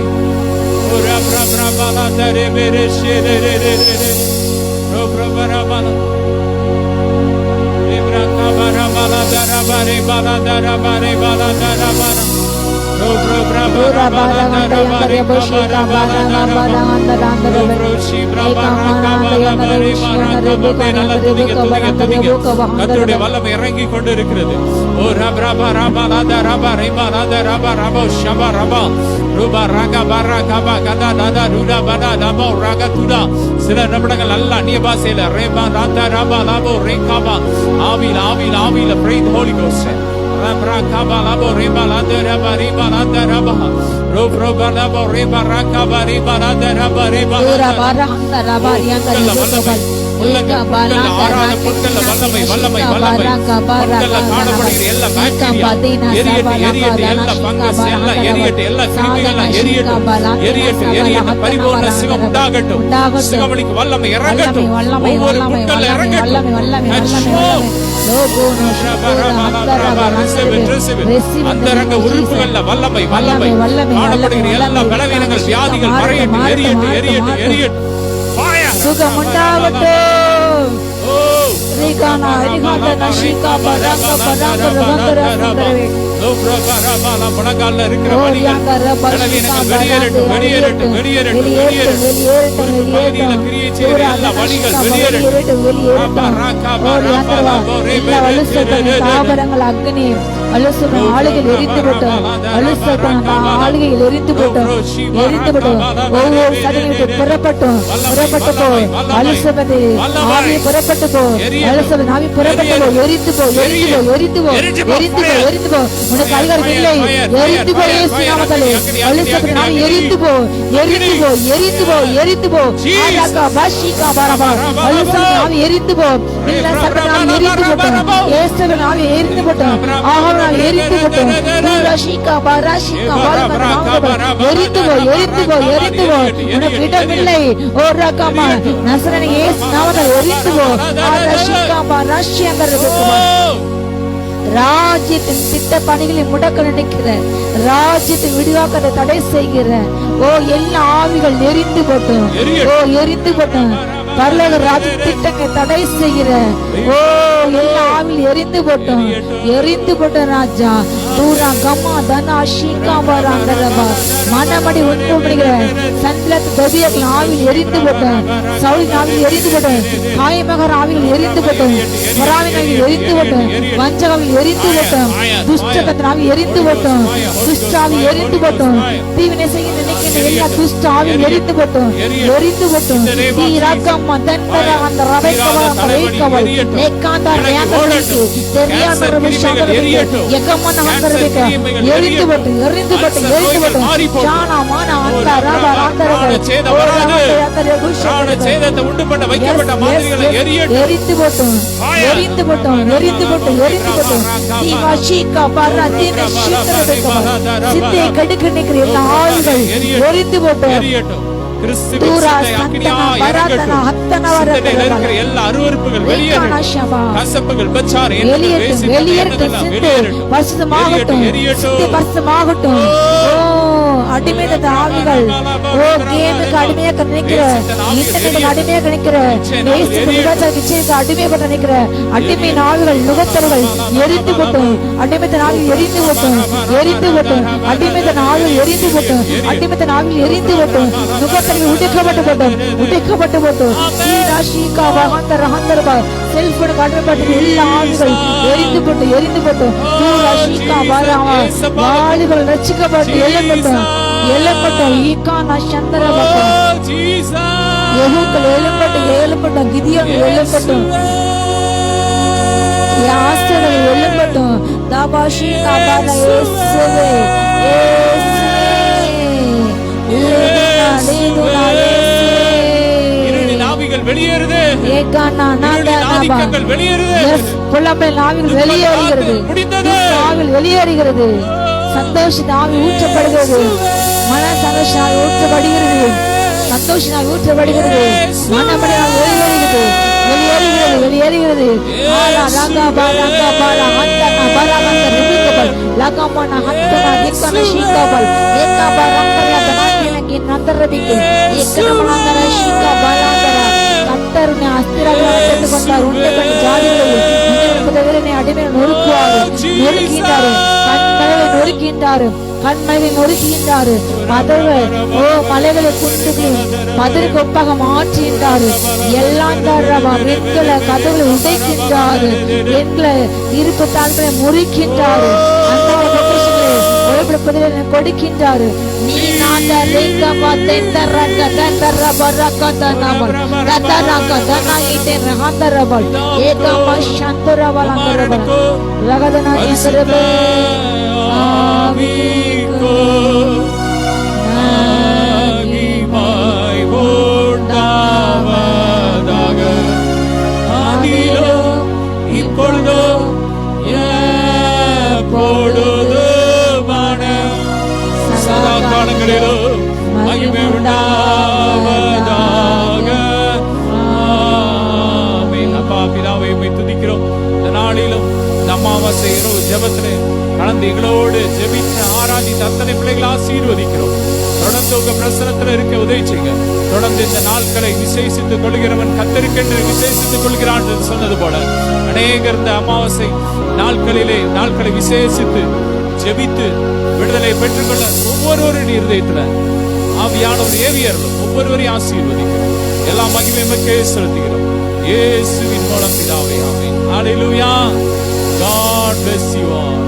கர்த்தருடைய வல்லமை இறங்கி கொண்டு இருக்கிறது. ஓ ரபா ரபா ரபா ரபா ரபா ரபா ரபா ஷபா ரபா ரூபா ரகா பரா கபா கதா நதா ரூடா படா நபோ ரகா துடா. சில நிமிடங்கள் நல்ல அந்நிய பாஷையில ரேபா ராதா ரபா லாபோ ரேகாபா ஆவில ஆவில ஆவில pray the Holy Ghost. Rabra kaba labo reba lada raba reba lada raba roba labo reba rakaba reba lada raba reba raba raba raba rianga raba ஆராத பொருட்கள்ல வல்லமை வல்லமை வல்லமை பொருட்கள்ல காணப்படுகிற எல்லா பாக்டீரியா எரியட்டும் எரியட்டும் எல்லா பங்கஸ் எல்லாம் எரியட்டும் எல்லா கிருமிகள் எரியட்டும் எரியட்டும் எரியட்டும் பரிபூர்ண சுகம் உண்டாகட்டும் சுகமளிக்கு வல்லமை இறங்கட்டும் ஒவ்வொரு பொருட்கள்ல இறங்கட்டும் அந்தரங்க உறுப்புகள்ல வல்லமை வல்லமை காணப்படுகிற எல்லா பலவீனங்கள் வியாதிகள் மறையட்டும் எரியட்டும் எரியட்டும் எரியட்டும் சுகம் உண்டாகட்டும். ரிகானா ரிகானா நஷிகா பரங்க பரங்க ரவந்தரே முழங்கால இருக்கிற பலவீனங்கள் வெளியேறட்டும் வெளியேறட்டும் வெளியேறட்டும் வெளியேறட்டும் பகுதியில கிரியை செய்கிற எல்லா வழிகள் வெளியேறட்டும் தாபரங்கள் அக்னி அலுசுன ஆளுகள் எரிந்து விட்டோம் அலுசுன ஆளுகையில் எரிந்து விட்டோம் எரிந்து விட்டோம் ஒவ்வொரு சதவீதம் புறப்பட்டோம் புறப்பட்டு போ அலுசுபதி ஆவி புறப்பட்டு போ அலுசுபதி ஆவி புறப்பட்டு போ எரிந்து போ எரிந்து போ எரிந்து போ எரிந்து போ எரிந்து போ உனக்கு அதிகாரம் இல்லை எரிந்து போ இயேசு நாமத்திலே அலுசுபதி ஆவி எரிந்து போ எரிந்து போ எரிந்து போ எரிந்து போ ஆயாகா பாஷிகா பரபா அலுசுபதி ஆவி எரிந்து போ இல்ல சக்கரம் எரிந்து போ இயேசுவின் ஆவி எரிந்து போ ஆஹா எரிந்து போ ராஷிகா பாராஷிகா பரபா எரிந்து போ எரிந்து போ எரிந்து போ உனக்கு இடமில்லை ஓ ரகமா நசரேய இயேசு நாமத்தில் எரிந்து போ ராஷிகா பாராஷியங்கரது ராஜ்யத்தின் திட்ட பணிகளை முடக்க நினைக்கிற ராஜ்யத்தை விடுவாக்க தடை செய்கிற ஓ எல்லா ஆவிகள் எரிந்து போட்டோம் ஓ எரிந்து போட்டோம் பரலோக ராஜ்ய திட்டங்களை தடை செய்கிற ஓ எல்லா ஆவிகள் எரிந்து போட்டோம் எரிந்து போட்டோம் ராஜா தூரா கம்மா தனா ஷீகா வராங்கரபா மனமடி உண்மைப்படுகிற சந்திலத்து தபியர்கள் ஆவியில் எரிந்து போட்டோம் சவுலின் ஆவியில் எரிந்து போட்டோம் காயமகர் ஆவியில் எரிந்து போட்டோம் மராவின் ஆவியில் எரிந்து போட்டோம் வஞ்சகாவில் எரிந்து போட்டோம் துஷ்டத்தின் ஆவியில் எரிந்து போட்டோம் துஷ்டாவி எரிந்து போட்டோம் தீவினை செய்ய நினைக்கிற எல்லா துஷ்ட ஆவியில் எரிந்து போட்டோம் எரிந்து போட்டோம் தீ ரகம்மா தன்பர அந்த ரபைக்கவா ரபைக்கவல் ஏகாந்தா ரயாந்தருக்கு தெரியாத ரபிஷாக எகமன ஹந்தரபிக்க எரிந்து போட்டு எரிந்து போட்டு எரிந்து போட்டு ஜானா மானா அந்த ரபா ராந்தரக சேதத்தை உண்டு பண்ண வைக்கப்பட்ட மாதிரிகளை எரிந்து போட்டோம் எரிந்து போட்டோம் எரிந்து போட்டு எரிந்து போட்டோம் நீ வாஷிகா பரா தீன ஷிந்தரபிக்க சித்தே கடுக்கு நிக்கிற எல்லா ஆவிகள் எரிந்து போட்டோம் கிறிஸ்துவின் சிந்தை அக்னியா இறங்கட்டும் சிந்தனையில இருக்கிற எல்லா அருவருப்புகள் வெளியேறட்டும். கசப்புகள் பச்சார் அடிமைத்த ஆவிகள் கேமுக்கு அடிமையாக நினைக்கிற, இன்டர்நெட்டுக்கு அடிமையாக நினைக்கிற, அடிமையாக நினைக்கிற அடிமை ஆவிகள் நுகத்தர்கள் எரிந்து போட்டும். அடிமைத்த ஆவிகள் எரிந்து போட்டும், எரிந்து போட்டும். அடிமைத்த ஆவிகள் எரிந்து போட்டும், அடிமைத்த ஆவிகள் எரிந்து போட்டும். நுகத்தர்கள் உடைக்கப்பட்டு போட்டும், உடைக்கப்பட்டு போட்டும். செல்போன் கட்டப்பட்ட எல்லா ஆவிகள் எரிந்து போட்டு, எரிந்து போட்டும். வாலிகள் ரசிக்கப்பட்டு எழும்பட்டும், எழும்பட்டும். ஈகான சந்திரபட்டம் எகுக்கள் எழும்பட்டு, எழும்பட்டும். கிதியம் எழும்பட்டும், யாஸ்தர்கள் எழும்பட்டும். தாபாஷி காபால இயேசுவே, வெளியேறுது. வெளியேறுகிறது. சந்தோஷ ஆவி ஊற்றப்படுகிறது. மன சந்தோஷ ஆவி ஊற்றப்படுகிறது. சந்தோஷ ஆவி ஊற்றப்படுகிறது. மனமடைய வெளியேறுகிறது, வெளியேறுகிறது, வெளியேறுகிறது. கண்மலை நொறுக்கின்றாரு. மலைகளை குண்டு மதுரைக்கு ஒப்பாக மாற்றுகின்றாரு. எல்லாம் எங்களை கதவுகளை உடைக்கின்றாரு. எங்களை இருப்பு தாழ்மையை முறிக்கின்றாரு. கொடுக்கின்றாரு. நீ இப்பொழுதோ எப்பொழுதுமான சதா காலங்களிலும் மகிமை உண்டாவதாக. ஆமென். அப்பா பிதாவை துதிக்கிறோம். இந்த நாளிலும் அமாவாசை இரவு ஜெபத்திலே கலந்து எங்களோடு ஜெபித்து ஆராதித்த அத்தனை பிள்ளைகளை ஆசீர்வதிக்கிறோம். தொடர்ந்து உங்க பிரசனத்துல இருக்க உதவி செய்யுங்க. தொடர்ந்து இந்த நாட்களை விசேஷித்துக் கொள்கிறவன் கத்தருக்கென்று விசேஷித்துக் கொள்கிறான் என்று சொன்னது போல அநேகர் இந்த அமாவாசை நாட்களை விசேஷித்து ஜெபித்து விடுதலை பெற்றுக்கொள்ள ஒவ்வொருவரின் இருதயத்துல ஆவியானவர் ஏவியர்களும் ஒவ்வொருவரையும் ஆசீர்வதிக்கிறோம். எல்லா மகிமையுமே செலுத்துகிறோம் இயேசுவின் மூலம் பிதாவே. ஆமென். ஹல்லேலூயா. God bless you all.